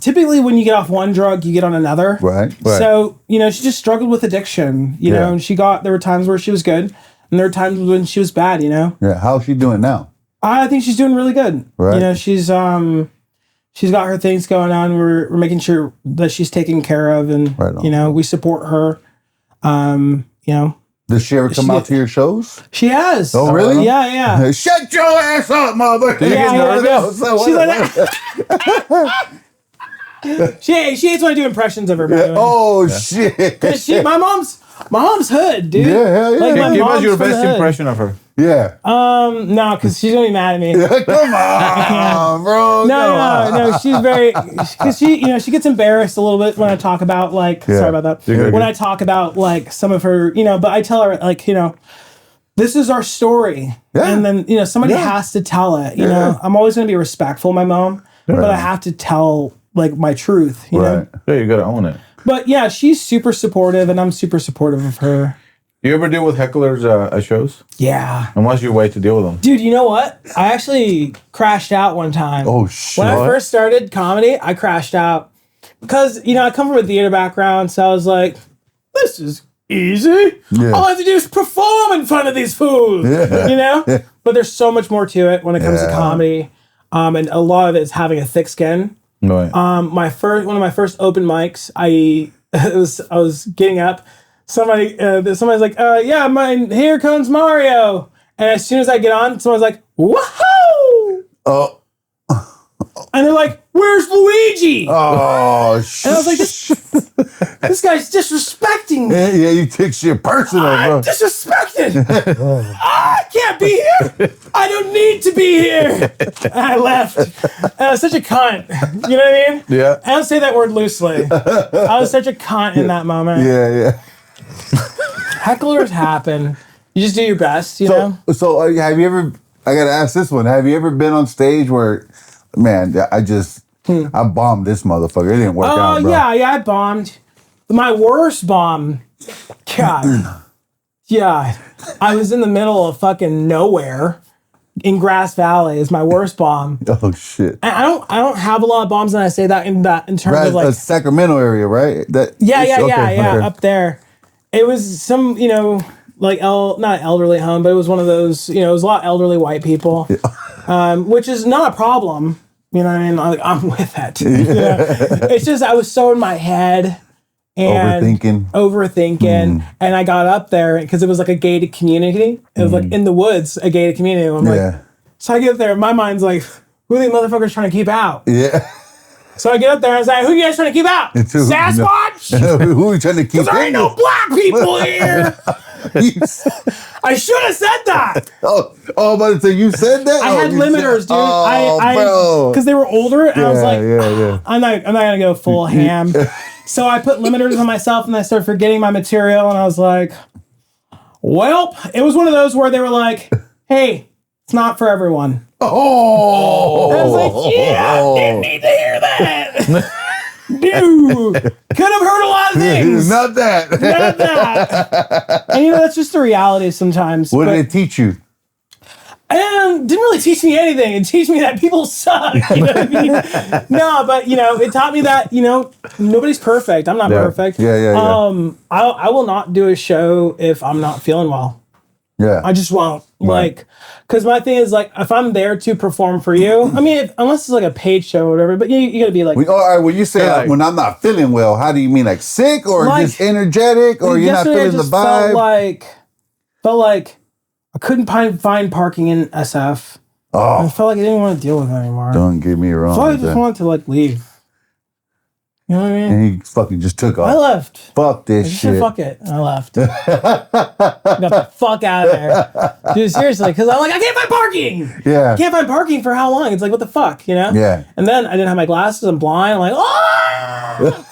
Typically, when you get off one drug, you get on another. Right. So, she just struggled with addiction, and there were times where she was good, and there were times when she was bad, Yeah. How's she doing now? I think she's doing really good. Right. She's got her things going on. We're making sure that she's taken care of, and we support her. Does she ever come out to your shows? She has. Oh, really? Yeah. Shut your ass up, mother. Yeah. She's like she hates when I do impressions of her. By the way. Oh shit! My mom's hood, dude. Yeah, hell yeah. Like, Give us your best impression of her. Yeah. No, because she's gonna be mad at me. Come on, bro. No. She's very, because she gets embarrassed a little bit when I talk about sorry about that. When I talk about some of her, but I tell her this is our story, and then somebody has to tell it. I'm always gonna be respectful of my mom, but I have to tell my truth. You know. Yeah, you gotta own it. But yeah, she's super supportive, and I'm super supportive of her. You ever deal with hecklers at shows? Yeah. And what's your way to deal with them? Dude, you know what? I actually crashed out one time. Oh, shit. When I first started comedy, I crashed out. Because, I come from a theater background, so I was like, this is easy. Yeah. All I have to do is perform in front of these fools. Yeah. But there's so much more to it when it comes to comedy. And a lot of it is having a thick skin. Right. One of my first open mics, I was getting up. Somebody's like, yeah, here comes Mario. And as soon as I get on, someone's like, woohoo! Oh. And they're like, where's Luigi? Oh, shit. And I was like, this guy's disrespecting me. Yeah, you take shit personal, bro. I'm disrespected. I can't be here. I don't need to be here. And I left. And I was such a cunt. You know what I mean? Yeah. I don't say that word loosely. I was such a cunt in that moment. Yeah. Hecklers happen. You just do your best, you know? So have you ever, I got to ask this one, have you ever been on stage where, man, I bombed this motherfucker. It didn't work out, bro. Yeah, I bombed. My worst bomb, God. Yeah, I was in the middle of fucking nowhere in Grass Valley is my worst bomb. Oh, shit. And I don't have a lot of bombs, and I say that in terms of like Sacramento area, right? Yeah, up there. It was some, like not elderly home, but it was one of those, it was a lot of elderly white people, which is not a problem. You know what I mean? I'm with it. It's just I was so in my head and overthinking, and I got up there because it was like a gated community. It was like in the woods, a gated community. I'm like, so I get up there, and my mind's like, who are these motherfuckers trying to keep out? Yeah. So I get up there and I was like, who are you guys trying to keep out? Sasquatch? Who are you trying to keep out? Because there ain't no black people here. I should have said that. But so you said that? I had limiters, dude. Bro. Because they were older, and I was like, yeah. I'm not gonna go full ham. So I put limiters on myself, and I started forgetting my material, and I was like, well, it was one of those where they were like, hey, it's not for everyone. Oh. And I was like, yeah, I didn't need to hear that. Dude, could have heard a lot of things. Not that. And that's just the reality sometimes. What did it teach you? And didn't really teach me anything. It teach me that people suck. You know what I mean? No, but it taught me that nobody's perfect. I'm not perfect. Yeah. I will not do a show if I'm not feeling well. Yeah. I just won't. Right. Because my thing is if I'm there to perform for you, I mean, unless it's like a paid show or whatever, but you gotta be like. All right, when you say when I'm not feeling well, how do you mean sick or just energetic or you're not feeling the vibe? Felt like I couldn't find parking in SF. Oh. I felt like I didn't want to deal with it anymore. Don't get me wrong. So I just wanted to leave. You know what I mean? And he fucking just took off. I left. Fuck this shit. Said, fuck it. And I left. Got the fuck out of there. Dude, seriously. Because I'm like, I can't find parking. Yeah. I can't find parking for how long? It's like, what the fuck, Yeah. And then I didn't have my glasses. I'm blind. I'm like, oh!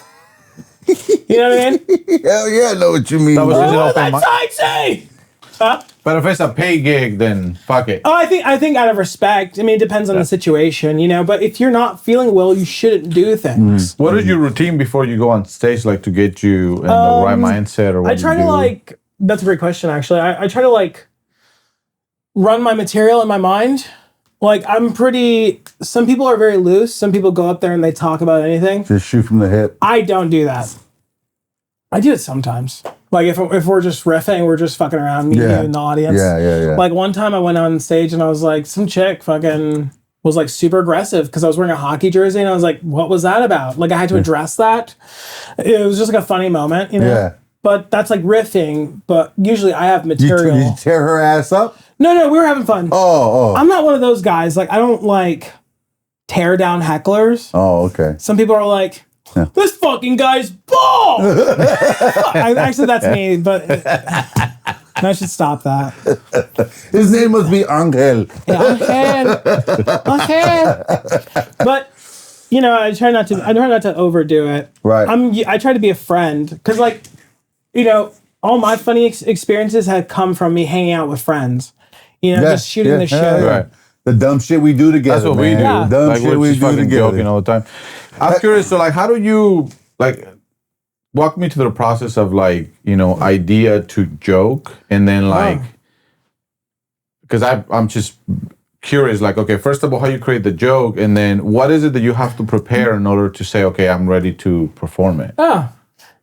You know what I mean? Hell yeah, I know what you mean. That was Oh, that's sightsee! Huh? But if it's a pay gig, then fuck it. Oh, I think out of respect. I mean, it depends on the situation, But if you're not feeling well, you shouldn't do things. What is your routine before you go on stage, to get you in the right mindset, or what I try to That's a great question, actually. I try to run my material in my mind. I'm pretty. Some people are very loose. Some people go up there and they talk about anything. Just shoot from the hip. I don't do that. I do it sometimes. If we're just riffing, we're just fucking around, me and the audience. Yeah. One time I went on stage and I was like, some chick fucking was super aggressive because I was wearing a hockey jersey and I was like, what was that about? I had to address that. It was just a funny moment, Yeah. But that's riffing. But usually I have material. You tear her ass up? No, we were having fun. Oh. I'm not one of those guys. I don't tear down hecklers. Oh, okay. Some people are like, this fucking guy's bald. Actually, that's me, but I should stop that. His name must be Angel. Angel. But I try not to overdo it. Right. I try to be a friend because, all my funny experiences have come from me hanging out with friends. Just shooting the show. Right. The dumb shit we do together. That's what we do. Yeah. The dumb shit we do together. Joking all the time. I'm curious. So, how do you walk me to the process of idea to joke, and then because I'm just curious. Okay, first of all, how you create the joke, and then what is it that you have to prepare in order to say, okay, I'm ready to perform it. Oh,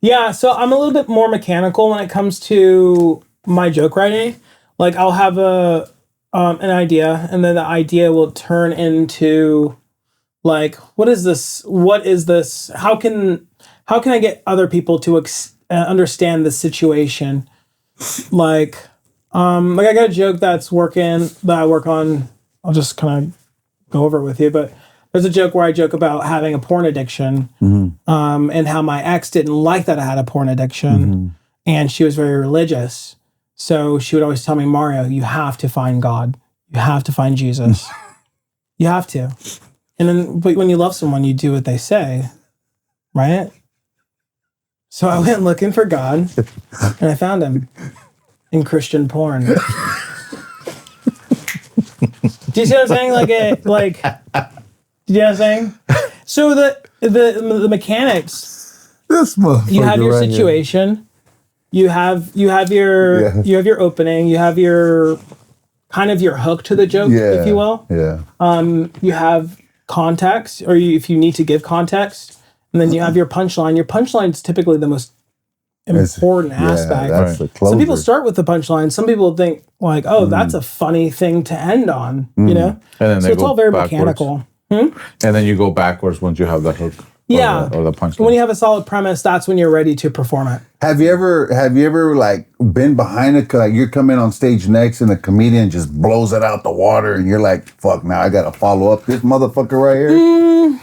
yeah. So I'm a little bit more mechanical when it comes to my joke writing. I'll have an idea, and then the idea will turn into like, what is this? What is this? How can I get other people to understand the situation? Like I got a joke that I work on. I'll just kind of go over it with you, but there's a joke where I joke about having a porn addiction, and how my ex didn't like that I had a porn addiction, and she was very religious. So she would always tell me, Mario, you have to find God. You have to find Jesus. You have to. And then, but when you love someone, you do what they say, right? So I went looking for God, and I found him in Christian porn. Do you see what I'm saying? Do you know what I'm saying? So the mechanics. This motherfucker. You have your situation. You have your opening. You have your kind of your hook to the joke, if you will. Yeah. You have context, or if you need to give context, and then you have your punchline. Your punchline is typically the most important aspect. That's the closer. Some people start with the punchline. Some people think like, oh, that's a funny thing to end on, you know? And then so it's all very mechanical. And then you go backwards once you have the hook. Yeah. Or the punchline. When you have a solid premise, that's when you're ready to perform it. Have you ever like been behind it? Like you're coming on stage next and the comedian just blows it out the water and you're like, fuck, now I got to follow up this motherfucker right here?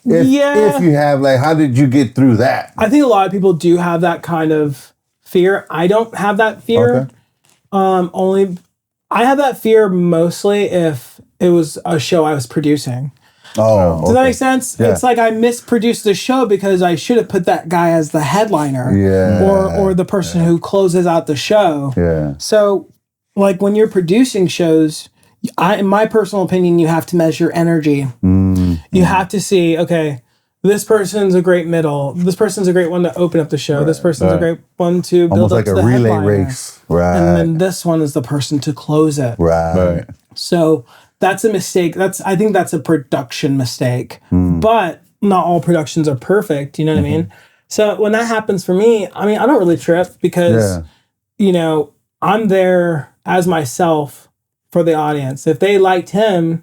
If you have, like, how did you get through that? I think a lot of people do have that kind of fear. I don't have that fear. Okay. I have that fear mostly if it was a show I was producing. Oh, does that make sense? Yeah. It's like I misproduced the show because I should have put that guy as the headliner, or the person who closes out the show. Yeah. So, like when you're producing shows, in my personal opinion, you have to measure energy. You have to see, okay, this person's a great middle. This person's a great one to open up the show. This person's a great one to build almost up like to a the relay headliner. race, right? And then this one is the person to close it, right? So that's a mistake. I think that's a production mistake. But not all productions are perfect. You know what I mean? So when that happens for me, I mean, I don't really trip because, you know, I'm there as myself for the audience. If they liked him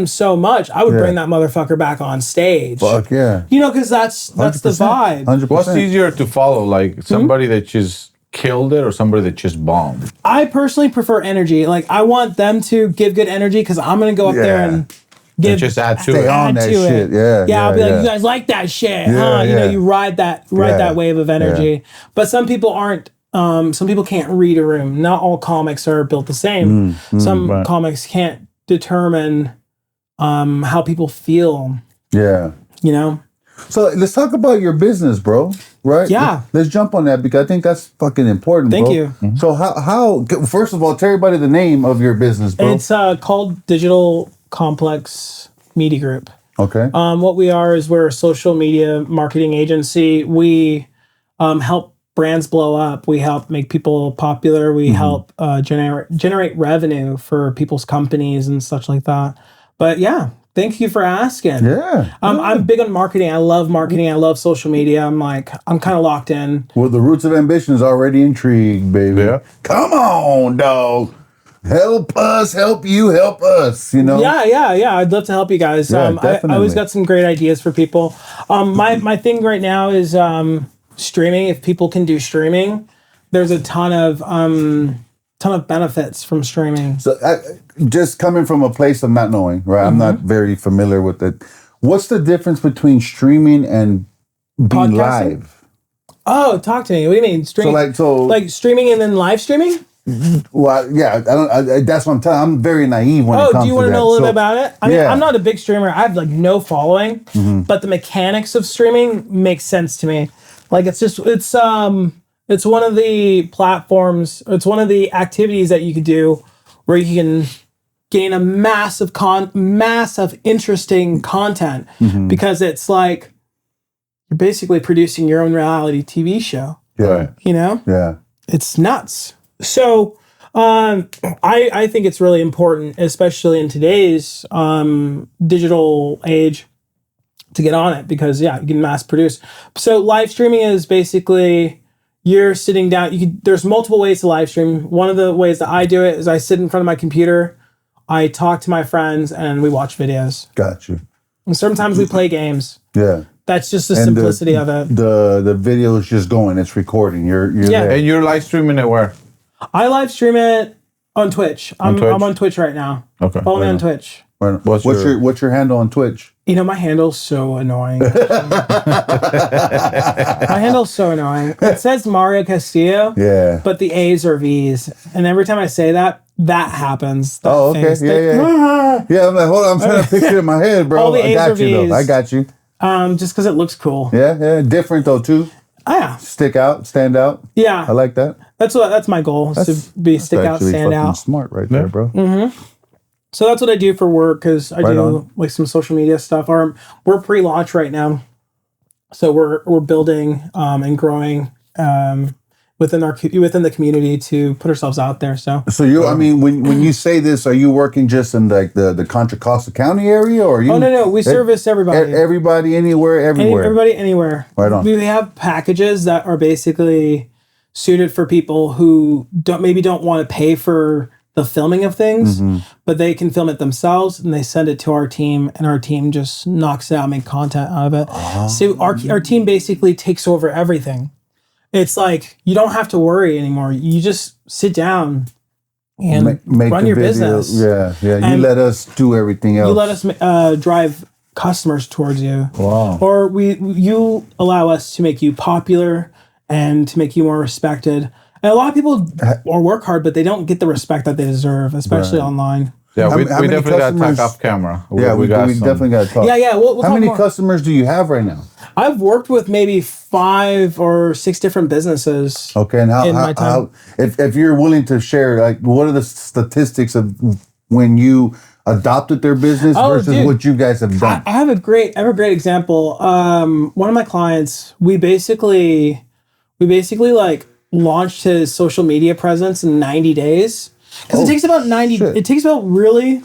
so much, I would bring that motherfucker back on stage. Fuck yeah. You know, because that's the vibe. 100%. What's easier to follow? Like somebody that just killed it or somebody that just bombed? I personally prefer energy. Like I want them to give good energy because I'm going to go up there and give, just add to Stay it. on that shit. I'll be like, you guys like that shit, huh? You know, you ride that wave of energy. Yeah. But some people aren't. Some people can't read a room. Not all comics are built the same. Some comics can't determine how people feel. Yeah. You know? So let's talk about your business, bro. Right? Yeah. Let's jump on that because I think that's fucking important, Thank bro. you. So how first of all, tell everybody the name of your business, bro. It's called Digital Complex Media Group. Okay. What we are is we're a social media marketing agency. We help brands blow up. We help make people popular. We help generate revenue for people's companies and such like that. But yeah, thank you for asking. Yeah. I'm big on marketing. I love marketing. I love social media. I'm kind of locked in. Well, the roots of ambition is already intrigued, baby. Yeah. Come on, dog. Help us, help you, help us, you know? Yeah. I'd love to help you guys. Yeah, I always got some great ideas for people. My thing right now is streaming. If people can do streaming, there's a ton of benefits from streaming. So just coming from a place of not knowing, right? I'm not very familiar with it. What's the difference between streaming and being live? Oh, talk to me. What do you mean? Streaming? So like streaming and then live streaming? Well, yeah, that's what I'm telling you. I'm very naive when it comes to that. Oh, do you want to know a little bit about it? I mean, I'm not a big streamer. I have like no following, but the mechanics of streaming make sense to me. Like it's one of the platforms, it's one of the activities that you could do where you can gain a massive interesting content because it's like you're basically producing your own reality TV show. Yeah. You know? Yeah. It's nuts. So I think it's really important, especially in today's digital age, to get on it because you can mass produce. So live streaming is basically you're sitting down. There's multiple ways to live stream. One of the ways that I do it is I sit in front of my computer I talk to my friends and we watch videos. Got you. And sometimes we play games. Yeah. That's just the simplicity of it. The video is just going. It's recording. You're there. And you're live streaming it where? I live stream it on Twitch. I'm on Twitch right now. Okay. Follow me on Twitch. Right. What's your handle on Twitch? You know, my handle's so annoying. My handle's so annoying. It says Mario Castillo. Yeah. But the A's are V's. And every time I say that happens. That Oh, okay. Yeah. I'm like, hold on. I'm trying to picture it in my head, bro. All the I A's got are you, though. V's. I got you. Just because it looks cool. Yeah. Different, though, too. Oh, yeah. Stick out, stand out. Yeah. I like that. That's my goal, is to be stick out, Actually stand fucking out. smart right there, bro. Mm-hmm. So that's what I do for work, because I do like some social media stuff. We're pre-launch right now, so we're building and growing within the community to put ourselves out there. So you, I mean, when you say this, are you working just in like the Contra Costa County area, or are you? Oh no, we service everybody. Everybody, anywhere, everywhere. Everybody, anywhere. Right on. We have packages that are basically suited for people who don't want to pay for the filming of things, but they can film it themselves, and they send it to our team, and our team just knocks it out, make content out of it. So our team basically takes over everything. It's like you don't have to worry anymore. You just sit down and make run your business. Yeah. You let us do everything else. You let us drive customers towards you. Wow. Or you allow us to make you popular and to make you more respected. And a lot of people work hard, but they don't get the respect that they deserve, especially online. Yeah, we many definitely got to talk customers- off camera. we definitely got to talk. Yeah. We'll How talk many more. customers do you have right now? I've worked with maybe 5 or 6 different businesses. Okay, and in my time. if you're willing to share, like, what are the statistics of when you adopted their business versus what you guys have done? I have a great example. One of my clients, we basically like launched his social media presence in 90 days. Because it takes about 90. Shit. It takes about really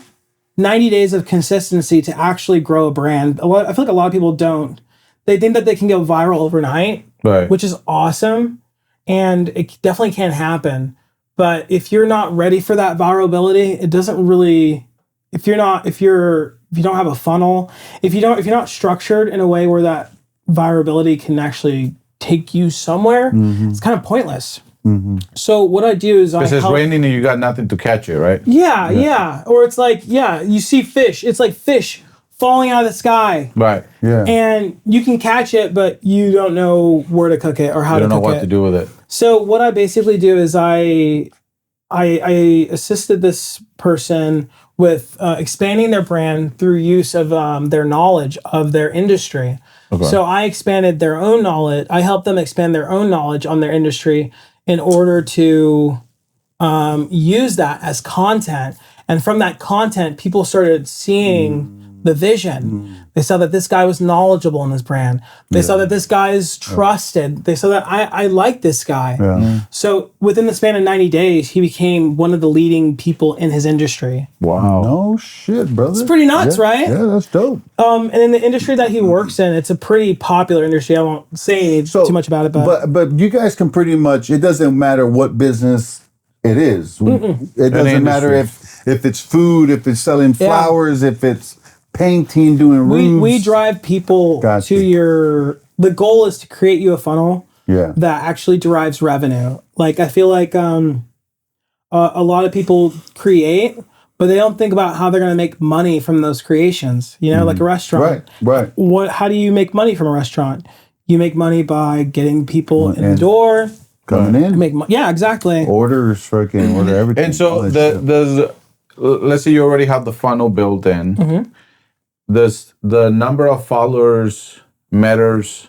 90 days of consistency to actually grow a brand. I feel like a lot of people don't. They think that they can go viral overnight, Right. which is awesome, and it definitely can happen. But if you're not ready for that virality, it doesn't really. If you don't have a funnel, if you're not structured in a way where that virality can actually take you somewhere, it's kind of pointless. So what I do is Because it's raining and you got nothing to catch it, right? Yeah. Or it's like, you see fish. It's like fish falling out of the sky. Right. Yeah. And you can catch it, but you don't know where to cook it or how You to don't know cook what it. to do with it. So what I basically do is I assisted this person with expanding their brand through use of their knowledge of their industry. Okay. So I expanded their own knowledge. I helped them expand their own knowledge on their industry in order to use that as content. And from that content, people started seeing the vision. They saw that this guy was knowledgeable in his brand. They saw that this guy is trusted. They saw that I like this guy. Yeah. So within the span of 90 days, he became one of the leading people in his industry. Wow. No shit, brother. It's pretty nuts, right? Yeah, that's dope. And in the industry that he works in, it's a pretty popular industry. I won't say too much about it, but you guys can pretty much. It doesn't matter what business it is. It doesn't matter if it's food, if it's selling flowers, if it's painting, doing roofs. we drive people Gotcha. to the goal is to create you a funnel that actually derives revenue. Like, I feel like a lot of people create, but they don't think about how they're going to make money from those creations. You know, like a restaurant. Right. How do you make money from a restaurant? You make money by getting people in the door. Coming in. Yeah, exactly. Order everything. And so let's say you already have the funnel built in. Does the number of followers matters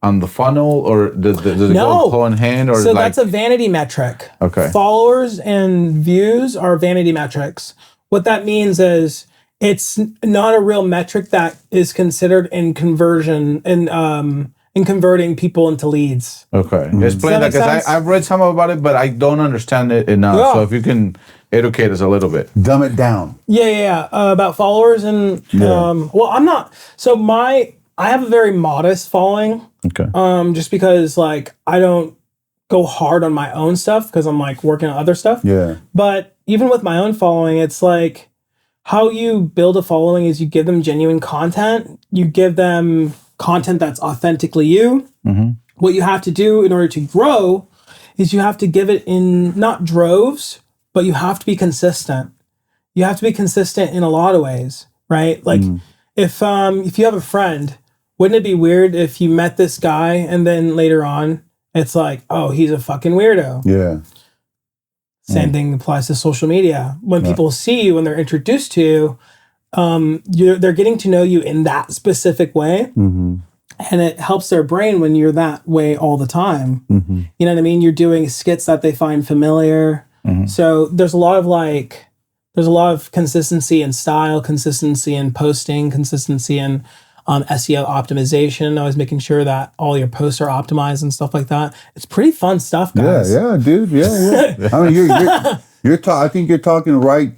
on the funnel, or does it go hand in hand? Or so that's a vanity metric. Okay. Followers and views are vanity metrics. What that means is it's not a real metric that is considered in conversion in converting people into leads. Okay. Explain that, because I've read some about it, but I don't understand it enough. Yeah. So if you can educate us a little bit. Dumb it down. Yeah. About followers and well, I'm not. So I have a very modest following. Okay. Just because like I don't go hard on my own stuff because I'm like working on other stuff. Yeah. But even with my own following, it's like how you build a following is you give them genuine content. You give them content that's authentically you. What you have to do in order to grow is you have to give it in not droves, but you have to be consistent. You have to be consistent in a lot of ways, right? Like if you have a friend, wouldn't it be weird if you met this guy and then later on it's like, oh, he's a fucking weirdo. Yeah. Same thing applies to social media. When people see you, when they're introduced to you, they're getting to know you in that specific way. And it helps their brain when you're that way all the time. You know what I mean? You're doing skits that they find familiar. So there's a lot of consistency in style, consistency in posting, consistency in SEO optimization. Always making sure that all your posts are optimized and stuff like that. It's pretty fun stuff, guys. Yeah, dude. Yeah. I mean, I think you're talking right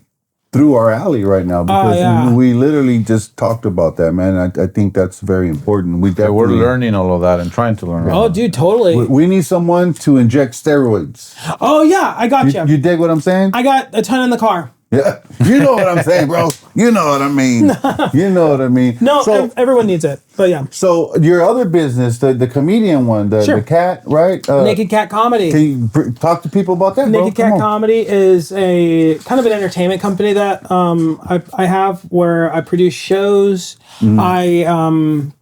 through our alley right now because we literally just talked about that, man. I think that's very important. We're learning all of that and trying to learn. Oh, dude, totally. We need someone to inject steroids. Oh yeah, I got you. You dig what I'm saying? I got a ton in the car. Yeah, you know what I'm saying, bro. You know what I mean. You know what I mean. No, everyone needs it, but yeah. So your other business, the comedian one, the cat, right? Naked Cat Comedy. Can you talk to people about that, Naked Cat Comedy is a kind of an entertainment company that I have where I produce shows. I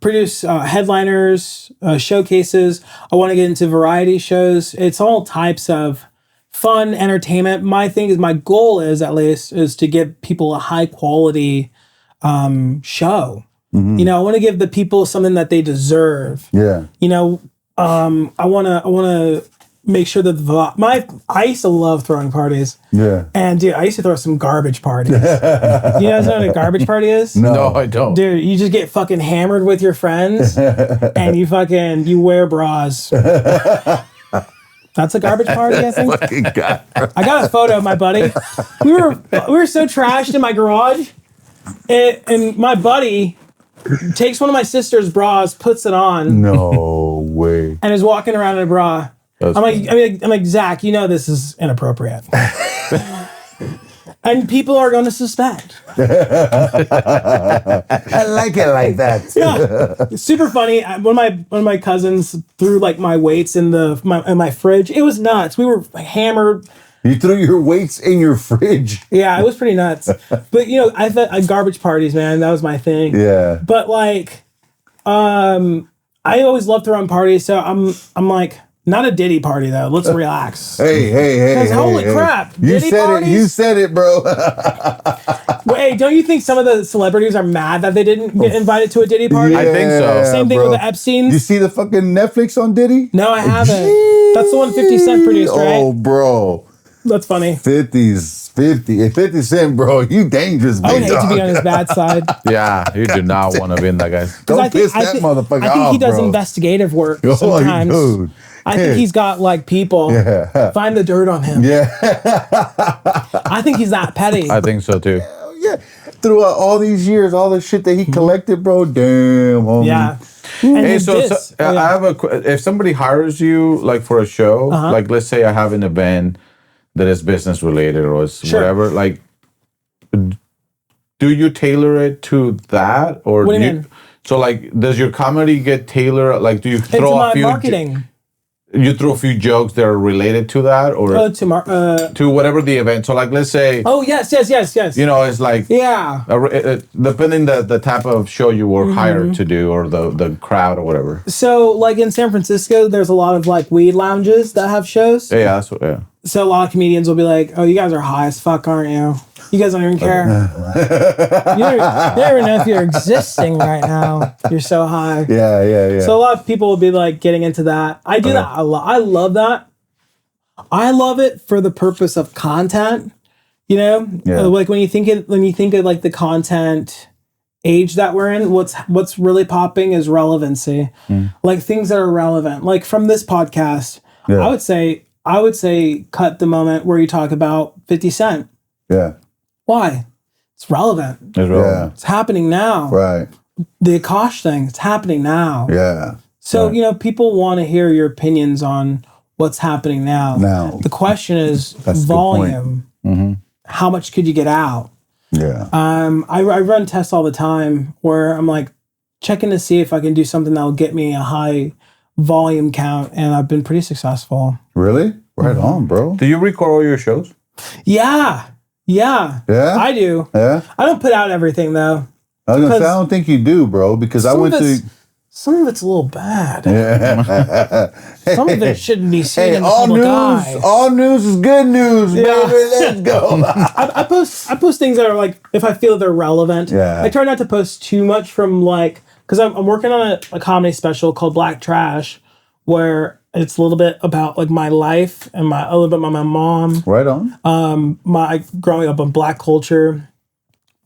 produce headliners, showcases. I want to get into variety shows. It's all types of fun entertainment. My goal is at least is to give people a high quality show. You know, I want to give the people something that they deserve. Yeah. You know, I want to make sure that I used to love throwing parties. Yeah. And dude, I used to throw some garbage parties. You guys know what a garbage party is? No, I don't. Dude, you just get fucking hammered with your friends and you wear bras. That's a garbage party, I think. I got a photo of my buddy. We were so trashed in my garage, and my buddy takes one of my sister's bras, puts it on. No way. And is walking around in a bra. I'm like, Zach, you know this is inappropriate. And people are going to suspect. I like it like that. Yeah, it's super funny. One of my cousins threw like my weights in my fridge. It was nuts. We were hammered. You threw your weights in your fridge. Yeah, it was pretty nuts. But you know, I thought garbage parties, man. That was my thing. Yeah. But like, I always loved throwing parties. So I'm like. Not a Diddy party though. Let's relax. Hey! Holy crap! You Diddy said parties? it. You said it, bro. Wait, don't you think some of the celebrities are mad that they didn't get invited to a Diddy party? Yeah, I think so. Same thing bro. with the Epsteins. Did you see the fucking Netflix on Diddy? No, I haven't. Jeez. That's the one 50 Cent produced, right? Oh, bro. That's funny. 50 Cent, bro. You dangerous, I would big hate to be dog. on his bad side. Yeah, you do not want to be in that guy. Don't piss that motherfucker off, I think he does bro. investigative work Oh, sometimes. dude. I think he's got like people find the dirt on him. Yeah. I think he's that petty. I think so too. Yeah. Throughout all these years, all the shit that he collected, bro. Damn, homie. Yeah. And Hey, his so diss. I have if somebody hires you like for a show, like let's say I have an event that is business related or is whatever, like do you tailor it to that or What do you mean? So like does your comedy get tailored, like do you Into throw my a few marketing. You throw a few jokes that are related to that or to whatever the event. So like let's say yes. you know it's like depending the type of show you were hired to do or the crowd or whatever. So like in San Francisco, there's a lot of like weed lounges that have shows. Yeah, that's what. Yeah. So a lot of comedians will be like, "Oh, you guys are high as fuck, aren't you? You guys don't even care. you don't even know if you're existing right now. You're so high." Yeah. So a lot of people will be like getting into that. I do that a lot. I love that. I love it for the purpose of content. You know, like when you think of like the content age that we're in, what's really popping is relevancy. Like things that are relevant. Like from this podcast, I would say cut the moment where you talk about 50 Cent. Yeah. Why? It's relevant. It's relevant. It's happening now. Right. The Akash thing, it's happening now. Yeah. So, you know, people want to hear your opinions on what's happening now. Now. The question is That's a good point. volume. How much could you get out? Yeah. I run tests all the time where I'm like checking to see if I can do something that will get me a high volume count, and I've been pretty successful. Really? Right on, bro. Do you record all your shows? Yeah. Yeah? I do. Yeah? I don't put out everything though. I was gonna say, I don't think you do, bro, because I went to... Some of it's a little bad. Yeah. Some of it shouldn't be seen in the all public news, eye. all news is good news, baby. Let's go. I post things that are like, if I feel they're relevant. Yeah. I try not to post too much from like, because I'm working on a comedy special called Black Trash, where it's a little bit about like my life and a little bit about my mom. Right on. My growing up in Black culture,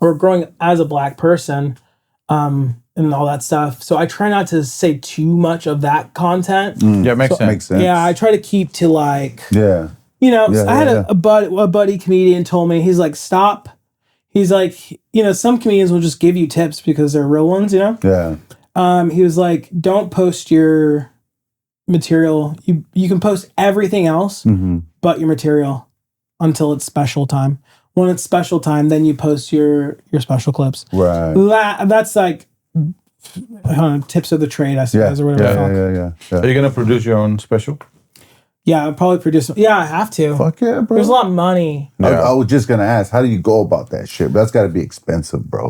or growing as a Black person, and all that stuff. So I try not to say too much of that content. Yeah, makes sense. Makes sense. Yeah, I try to keep to like, Yeah. you know, Yeah, I had yeah, a buddy comedian told me, he's like, stop. He's like, you know, some comedians will just give you tips because they're real ones, you know? Yeah. He was like, don't post your material. You can post everything else but your material until it's special time. When it's special time, then you post your special clips. Right. That's like, I don't know, tips of the trade, I suppose, or whatever. Yeah. Are you gonna produce your own special? Yeah, I'll probably produce. Yeah, I have to. Fuck yeah, bro. There's a lot of money. I was just gonna ask, how do you go about that shit? That's got to be expensive, bro.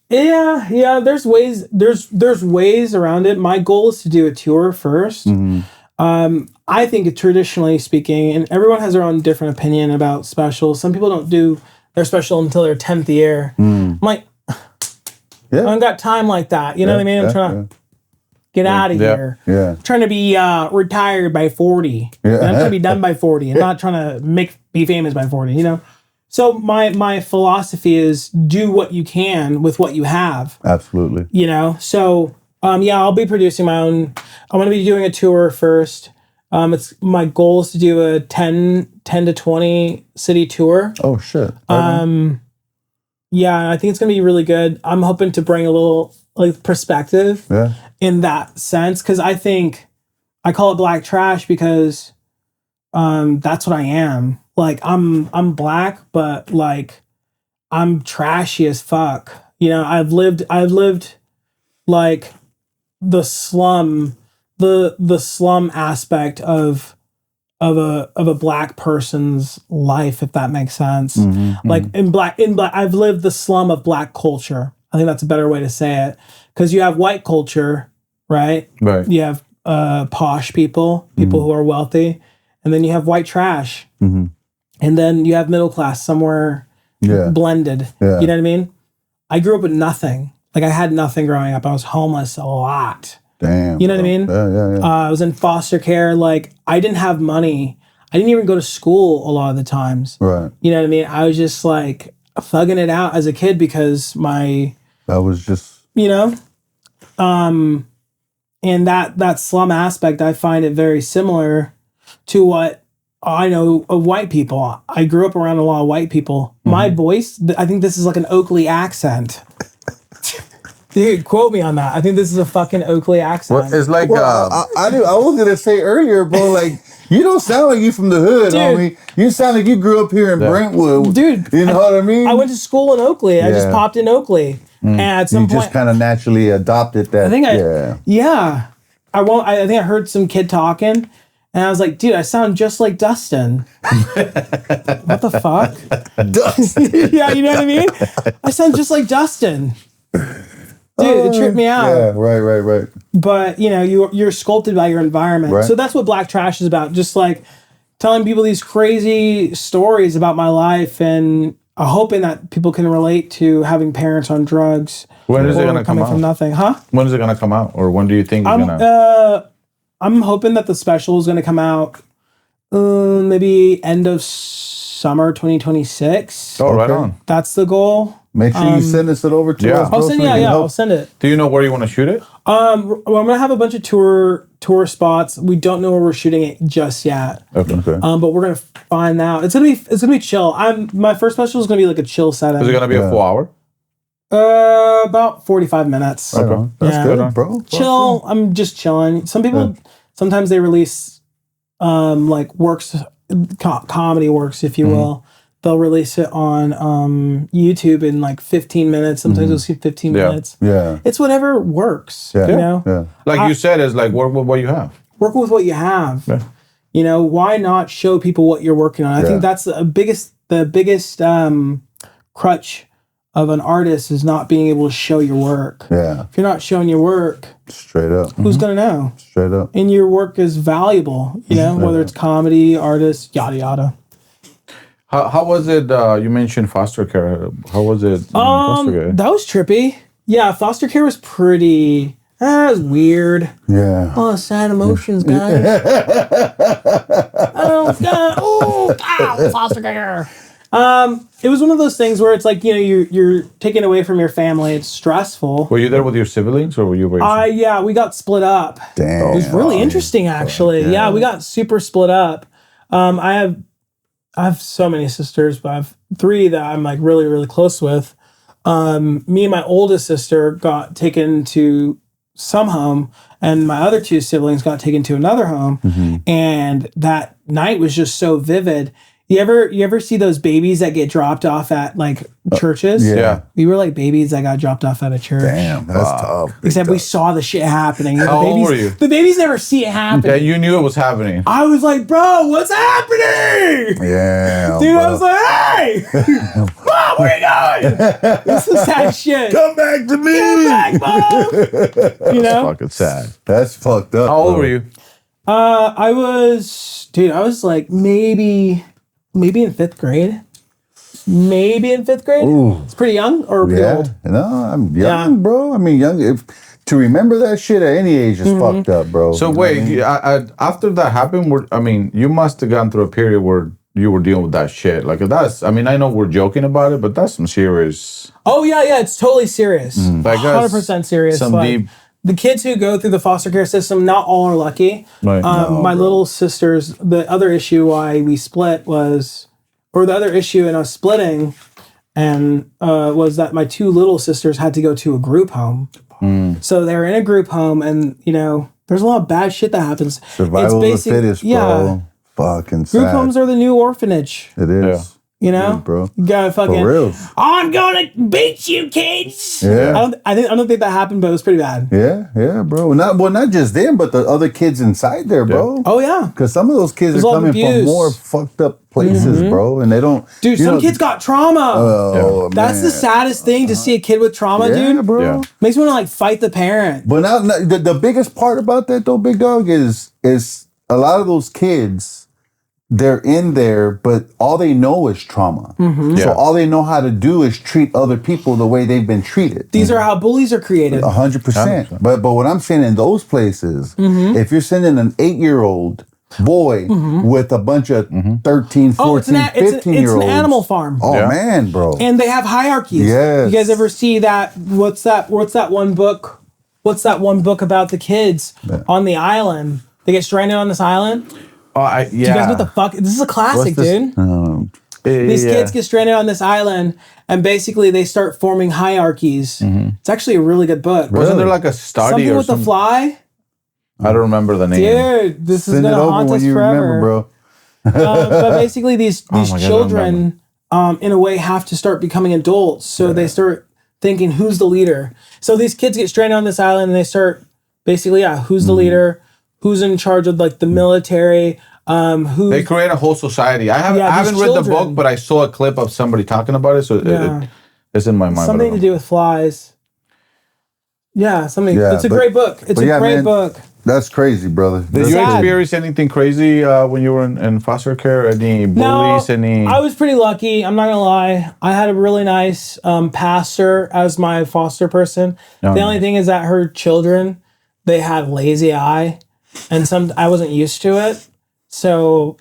Yeah. There's ways. There's ways around it. My goal is to do a tour first. I think traditionally speaking, and everyone has their own different opinion about specials. Some people don't do their special until their 10th year. I'm like, I don't got time like that. You know what I mean? I'm trying to get out of here. Yeah. I'm trying to be retired by 40. Yeah. And I'm trying to be done by 40 and not trying to be famous by 40, you know? So my philosophy is do what you can with what you have. Absolutely. You know? So, I'll be producing my own. I'm going to be doing a tour first. It's my goal is to do a 10 to 20 city tour. Oh, shit. Yeah, I think it's going to be really good. I'm hoping to bring a little like perspective in that sense, because I think I call it Black Trash because that's what I am. Like I'm Black, but like I'm trashy as fuck. You know, I've lived like the slum aspect of a Black person's life, if that makes sense. Like in black, I've lived the slum of Black culture. I think that's a better way to say it, because you have white culture, right? Right. You have posh people who are wealthy, and then you have white trash, and then you have middle class somewhere blended. You know what I mean? I grew up with nothing. Like I had nothing growing up. I was homeless a lot. Damn. You know what I mean? Yeah. I was in foster care. Like I didn't have money. I didn't even go to school a lot of the times. Right. You know what I mean? I was just like thugging it out as a kid because that was just, you know, and that slum aspect, I find it very similar to what I know of white people. I grew up around a lot of white people. My voice, I think this is like an Oakley accent. Dude, quote me on that. I think this is a fucking Oakley accent. Well, it's like I was gonna say earlier, bro. Like you don't sound like you from the hood, Dude. homie. You sound like you grew up here in Brentwood, Dude. You know what I mean? I went to school in Oakley. I just Yeah. popped in Oakley, and at some you point, just kind of naturally adopted that. I think I think I heard some kid talking, and I was like, dude, I sound just like Dustin. What the fuck? Dustin. Yeah, you know what I mean? I sound just like Dustin. Dude, it tripped me out. Yeah, right. But you know, you're sculpted by your environment. Right. So that's what Black Trash is about. Just like telling people these crazy stories about my life, and hoping that people can relate to having parents on drugs. when is it or gonna come coming from out? nothing, huh? When is it gonna come out, or when do you think it's gonna? I'm hoping that the special is going to come out maybe end of summer 2026. Oh, right Okay. on. That's the goal. Make sure you send us it over to Yeah. us. bro, I'll send so we can help. I'll send it. Do you know where you want to shoot it? Well, I'm gonna have a bunch of tour spots. We don't know where we're shooting it just yet. Okay. But we're gonna find out. It's gonna be chill. My first special is gonna be like a chill setting. Is it gonna be a full hour? About 45 minutes. Right on. That's Yeah. good, bro. Chill. I'm just chilling. Some people sometimes they release like works, comedy works, if you will. they'll release it on YouTube in like 15 minutes. Sometimes you'll see 15 minutes. Yeah. It's whatever works. Yeah. You know, Yeah. Like you said, it's like work with what you have. work with what you have. Yeah. You know, why not show people what you're working on? I think that's the biggest crutch of an artist is not being able to show your work. Yeah. If you're not showing your work, Straight up. who's gonna know? Straight up. And your work is valuable, you know, whether it's comedy, artist, yada yada. How was it? You mentioned foster care. How was it? in foster care? That was trippy. Yeah, foster care was pretty. It was weird. Yeah. Oh, sad emotions, guys. Foster care. It was one of those things where it's like, you know, you're taken away from your family. It's stressful. Were you there with your siblings, or were you? Yeah, we got split up. Damn. It was really interesting, actually. Yeah, we got super split up. I have so many sisters, but I have 3 that I'm like really, really close with. Me and my oldest sister got taken to some home, and my other 2 siblings got taken to another home. And that night was just so vivid. You ever see those babies that get dropped off at like churches? Yeah. We were like babies that got dropped off at a church. Damn. That's tough. Except we saw the shit happening. How old were you? The babies never see it happen. Yeah, you knew it was happening. I was like, bro, what's happening? Yeah. Dude, bro. I was like, hey! Mom, where you going? This is sad shit. Come back to me. Come back, Mom! You know? Fucking sad. That's fucked up. How old bro. were you? I was like maybe in 5th grade. Maybe in 5th grade. Ooh. It's pretty young or pretty Yeah. old. No, I'm young, bro. I mean, young. To remember that shit at any age is fucked up, bro. So You know wait, what I mean? after that happened, you must have gone through a period where you were dealing with that shit. Like that's, I mean, I know we're joking about it, but that's some serious. Oh yeah, it's totally serious. Like that's 100% serious. some Like, deep. the kids who go through the foster care system, not all are lucky. Right. My little sisters, the other issue why we split was, or the other issue in us splitting, and was that my 2 little sisters had to go to a group home. So they're in a group home, and you know, there's a lot of bad shit that happens. Survival of the fittest, bro. Fucking sad. Group homes are the new orphanage. It is. You know, bro. You gotta fucking. For real. I'm gonna beat you, kids. Yeah. I don't think that happened, but it was pretty bad. Yeah, bro. Not just them, but the other kids inside there, bro. Oh yeah. Because some of those kids There's are a lot of coming from abuse. more fucked up places, bro, and they don't. Dude, you some know- kids got trauma. Oh, That's man. the saddest thing to see a kid with trauma, Yeah, dude. bro. Yeah. Makes me want to like fight the parent. But now the biggest part about that though, big dog, is a lot of those kids. They're in there, but all they know is trauma. Mm-hmm. So Yeah. all they know how to do is treat other people the way they've been treated. These are how bullies are created. 100%. But what I'm saying in those places, Mm-hmm. if you're sending an 8-year-old boy with a bunch of 13, 14, Oh, it's 15 an year olds. animal farm. Oh Yeah. man, bro. And they have hierarchies. Yes. You guys ever see that? What's that one book? What's that one book about the kids on the island? They get stranded on this island. Oh, yeah. Do you guys know what the fuck? This is a classic, dude. These kids get stranded on this island, and basically they start forming hierarchies. It's actually a really good book. Wasn't there like a study Something or with the something? fly? I don't remember the name. Dude, this is Send it gonna over haunt when us you forever. remember, bro. But basically, these my God, I children, in a way, have to start becoming adults. So they start thinking, who's the leader? So these kids get stranded on this island, and they start basically, who's the leader? Who's in charge of like the military? They create a whole society. I haven't these read the children. book, but I saw a clip of somebody talking about it, so it's in my mind. Something to do with flies. Yeah, something. Yeah, it's a but- great book. It's but a yeah, great man, book. That's crazy, brother. Did you Sad. experience anything crazy when you were in foster care? Any bullies? Any? I was pretty lucky. I'm not gonna lie. I had a really nice pastor as my foster person. Oh, The only thing is that her children, they had lazy eye, and I wasn't used to it. So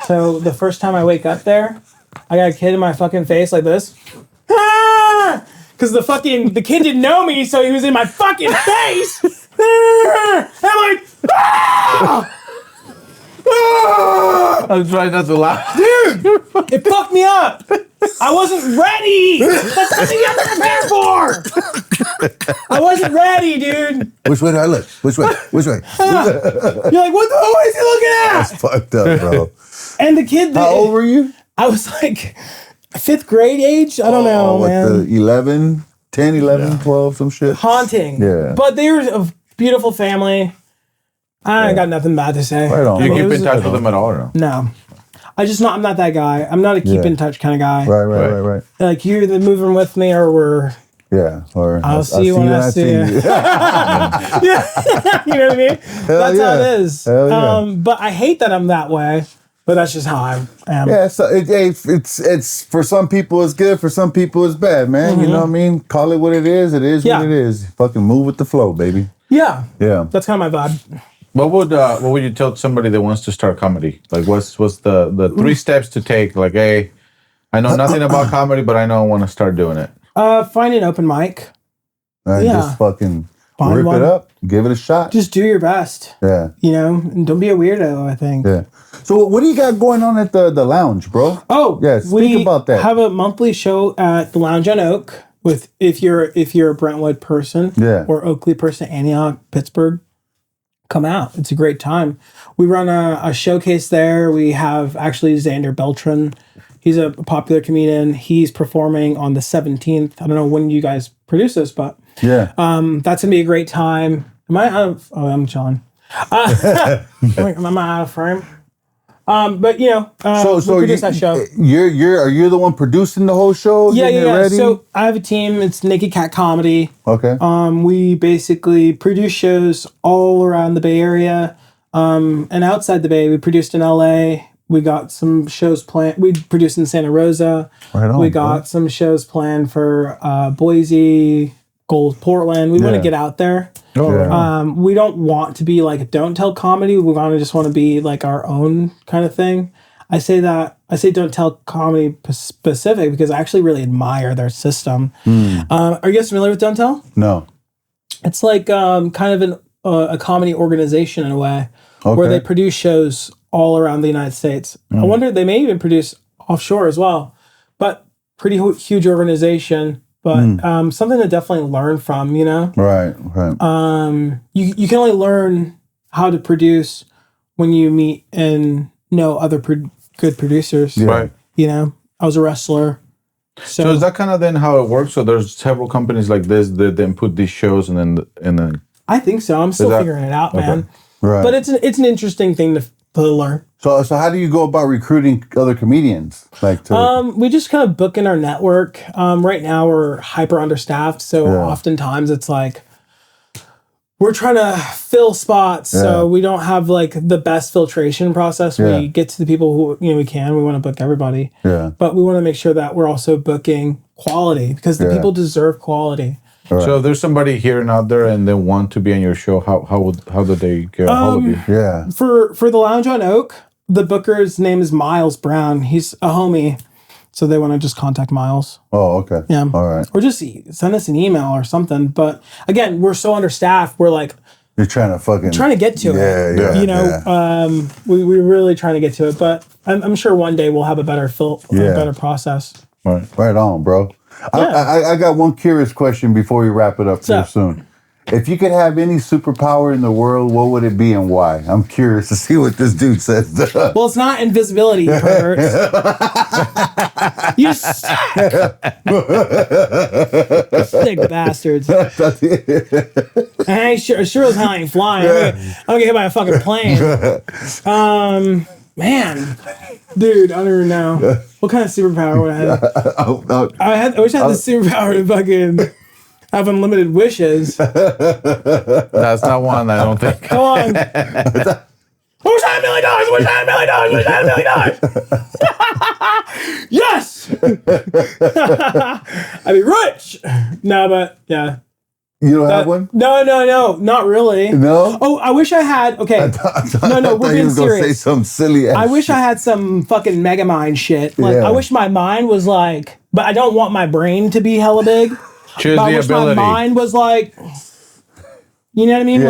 the first time I wake up there, I got a kid in my fucking face like this. Because the kid didn't know me, so he was in my fucking face. And I'm like, I'm trying not to laugh. dude, it fucked me up. I wasn't ready. That's something you have to prepare for. I wasn't ready, dude. Which way do I look? Which way? Which way? You're like, what the hell is he looking at? Fucked up, bro. And the kid, How old were you? I was like 5th grade age. I don't know, what, man. the 11, 10, 11, 12, some shit. Haunting. Yeah. But they were a beautiful family. I got nothing bad to say. Right on. Do you bro. keep in touch with them at all or no? No. I'm not that guy. I'm not a keep in touch kind of guy. Right. Like you're either moving with me or we're Yeah. Or I'll see you when I see you. Yeah. You know what I mean? That's how it is. Hell yeah. But I hate that I'm that way. But that's just how I am. Yeah, so it's for some people it's good, for some people it's bad, man. You know what I mean? Call it what it is. It is what it is. Fucking move with the flow, baby. Yeah. Yeah. That's kind of my vibe. What would you tell somebody that wants to start comedy? Like, what's the 3 steps to take? Like, hey, I know nothing about comedy, but I know I want to start doing it. Find an open mic. Just fucking Find rip one. it up, give it a shot. Just do your best. Yeah. You know, and don't be a weirdo, I think. Yeah. So what do you got going on at the lounge, bro? Oh, yeah. Speak about that. Have a monthly show at the Lounge on Oak with if you're a Brentwood person or Oakley person, Antioch, Pittsburgh, come out. It's a great time. We run a showcase there. We have actually Xander Beltran. He's a popular comedian. He's performing on the 17th. I don't know when you guys produce this, but that's gonna be a great time. Am I out of? Oh, I'm John. Am I out of frame? But you know, so we produce that show. Are you the one producing the whole show? Yeah. Ready? So I have a team. It's Naked Cat Comedy. Okay. We basically produce shows all around the Bay Area, and outside the Bay. We produced in LA. We got some shows planned. We produced in Santa Rosa. Right on, we got some shows planned for Boise, Portland. We want to get out there. We don't want to be like a don't tell comedy. We just want to be like our own kind of thing. I say don't tell comedy specific because I actually really admire their system. Are you guys familiar with Don't Tell? No. It's like kind of a comedy organization in a way where they produce shows all around the United States. I wonder they may even produce offshore as well, but pretty huge organization. But something to definitely learn from, you know? Right. You can only learn how to produce when you meet and know other good producers. Yeah. Right. You know? I was a wrestler. So is that kind of then how it works? So there's several companies like this that then put these shows and then I think so. I'm still figuring it out, man. Right. But it's an interesting thing to learn. So how do you go about recruiting other comedians? We just kind of book in our network. Right now we're hyper understaffed, so oftentimes it's like we're trying to fill spots, so we don't have like the best filtration process. We get to the people who we can. We want to book everybody, but we want to make sure that we're also booking quality because the people deserve quality. Right. So if there's somebody here and out there and they want to be on your show, how do they get a hold of you? Yeah. For the Lounge on Oak, the booker's name is Miles Brown. He's a homie, so they want to just contact Miles. Oh, okay. Yeah. All right. Or just send us an email or something. But again, we're so understaffed. We're like you're trying to get to it. Yeah. You know, we're really trying to get to it. But I'm sure one day we'll have a better better process. Right on, bro. Yeah. I got one curious question before we wrap it up soon. If you could have any superpower in the world, what would it be and why? I'm curious to see what this dude says. Well, it's not invisibility, you perverts. You sick bastards. I sure as hell ain't flying. I'm gonna get hit by a fucking plane. Man, dude, I don't even know. What kind of superpower would I have? I wish I had the superpower to fucking have unlimited wishes. That's not one, I don't think. Come on. I wish I had $1 million. I wish I had $1 million. I wish I had $1 million. Yes. I'd be rich. No, but yeah. You don't have one? No, not really. No? Oh, I wish I had. Okay. No, we're being serious. Say some silly ass I wish I had some fucking mega mind shit. Like, I wish my mind was like, but I don't want my brain to be hella big. Choose but the I wish ability. my mind was like, you know what I mean?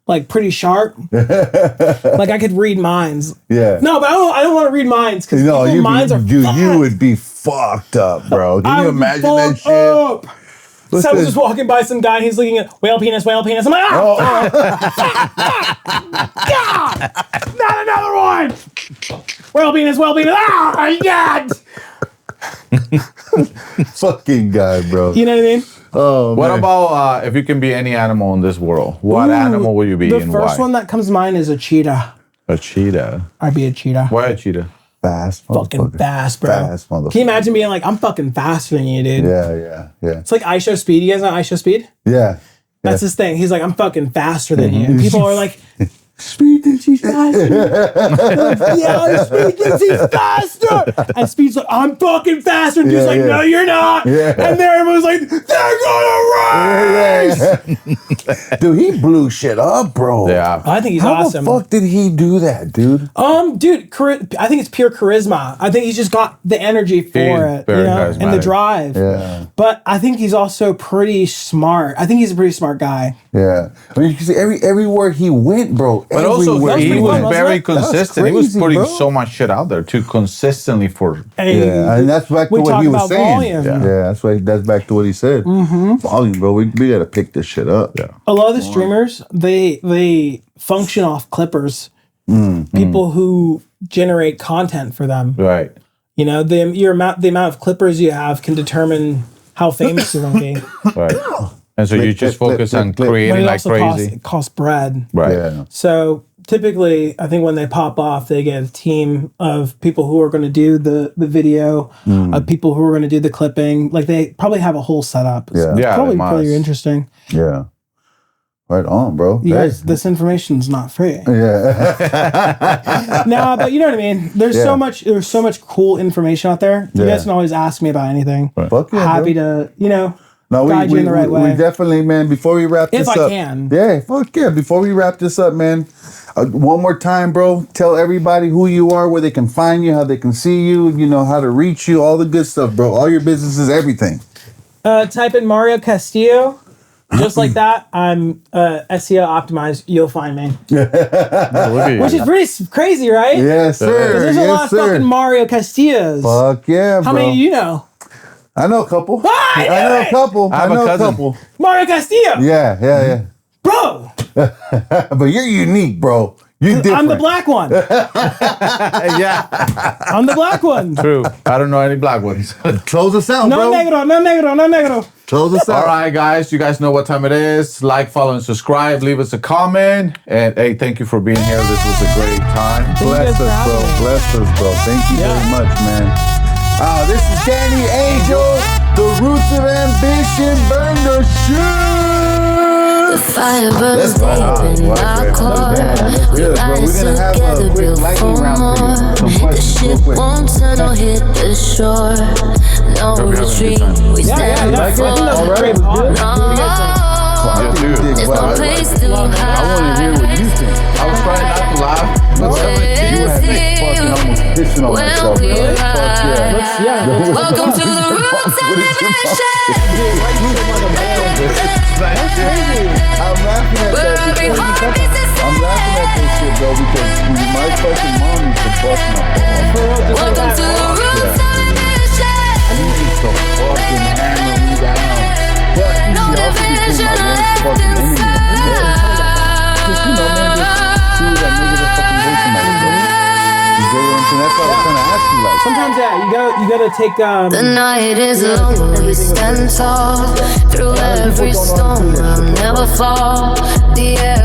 Like pretty sharp. Like I could read minds. Yeah. No, but I don't want to read minds because minds are fucked. You would be fucked up, bro. Can you imagine that shit? Up. So I was just walking by some guy and he's looking at whale penis. I'm like, God, not another one. Well-being is well-being. Oh my God. Fucking guy, bro. You know what I mean? Oh, What man. about if you can be any animal in this world? What animal will you be The and first why? one that comes to mind is a cheetah. A cheetah. I'd be a cheetah. Why a cheetah? Fast, Fucking motherfucker. fast, bro. Fast, motherfucker. Can you imagine being like, I'm fucking faster than you, dude? Yeah. It's like I Show Speed. You guys know I Show Speed? Yeah. That's his thing. He's like, I'm fucking faster than you. And people are like, Speed thinks he's faster. Yeah, Speed thinks he's faster. And Speed's like, I'm fucking faster. And dude's like, no, you're not. Yeah. And then everyone's like, they're gonna race. Dude, he blew shit up, bro. Yeah. I think he's How awesome. the fuck did he do that, dude? Dude, I think it's pure charisma. I think he's just got the energy for it, very and the charismatic. drive. Yeah. But I think he's also pretty smart. I think he's a pretty smart guy. Yeah. I mean, you can see everywhere he went, bro. But also, everywhere he pretty was fun, wasn't very it? That was consistent. He was crazy, putting bro. so much shit out there too, consistently for. Yeah, and that's back to We what talk he was about saying. volume. Yeah, that's back to what he said. Mm-hmm. Volume, bro. We gotta pick this shit up. Yeah. A lot of the streamers, they function off clippers. People who generate content for them. Right. You know, the amount of clippers you have can determine how famous you're gonna be. Right. And so you just clip, focus clip, on clip. But creating it like also crazy. costs bread. Right. Yeah. So typically, I think when they pop off, they get a team of people who are going to do the video, of people who are going to do the clipping. Like they probably have a whole setup. It's Yeah. Yeah, probably they must. pretty interesting. Yeah. Right on, bro. You Hey. guys, this information's not free. Yeah. No, but you know what I mean. There's Yeah. so much cool information out there. You Yeah. guys can always ask me about anything. Fuck yeah, Happy bro. to, No, guide you in the right way. We definitely, man, before we wrap If this I up. can. Yeah, fuck yeah. Before we wrap this up, man, one more time, bro, tell everybody who you are, where they can find you, how they can see you, how to reach you, all the good stuff, bro. All your businesses, everything. Type in Mario Castillo. Just like that, I'm SEO optimized. You'll find me. Which is pretty crazy, right? Yes, sir. Because there's a lot of fucking Mario Castillos. Fuck yeah, bro. How many do you know? I know a couple. I I know knew a couple. have I know a a cousin. couple. Mario Castillo. Yeah. Bro, But you're unique, bro. You're different. I'm the black one. Yeah. I'm the black one. True. I don't know any black ones. Close us out, No bro. negro, no negro, no negro. Close us out. All right, guys. You guys know what time it is. Like, follow, and subscribe. Leave us a comment. And hey, thank you for being here. This was a great time. Bless for us, having bro. me. Bless us, bro. Thank you Yeah. very much, man. This is Danny Angel. The roots of ambition burn the shit. The fire burns Let's go. deep in our core. That's We good, bro. rise We're gonna have together, a quick built lightning for round for you. more. Some The questions real ship quick. won't settle, hit the shore. No retreat, we stand I think for. that's a great All pod. Yeah, dude. There's no place to I want to hear what you think. I was trying not to laugh. But You had me fucking almost pissing on myself, bro. we Fuck yeah. Welcome to the roots of What is your ambition. I'm laughing at Where that every because heart beats the I'm laughing at this shit, bro, because my fucking mom used to bust my balls. Welcome to the roots of ambition. She used to fucking hammer me down. But she No also became my worst fucking enemy. Just, man, just see that nigga that fucking hate somebody, bro. You get what I'm saying? That's why I was trying to ask you, like, Sometimes, you gotta take. The night is long, but we stand tall. Through every storm, I'll never fall. The air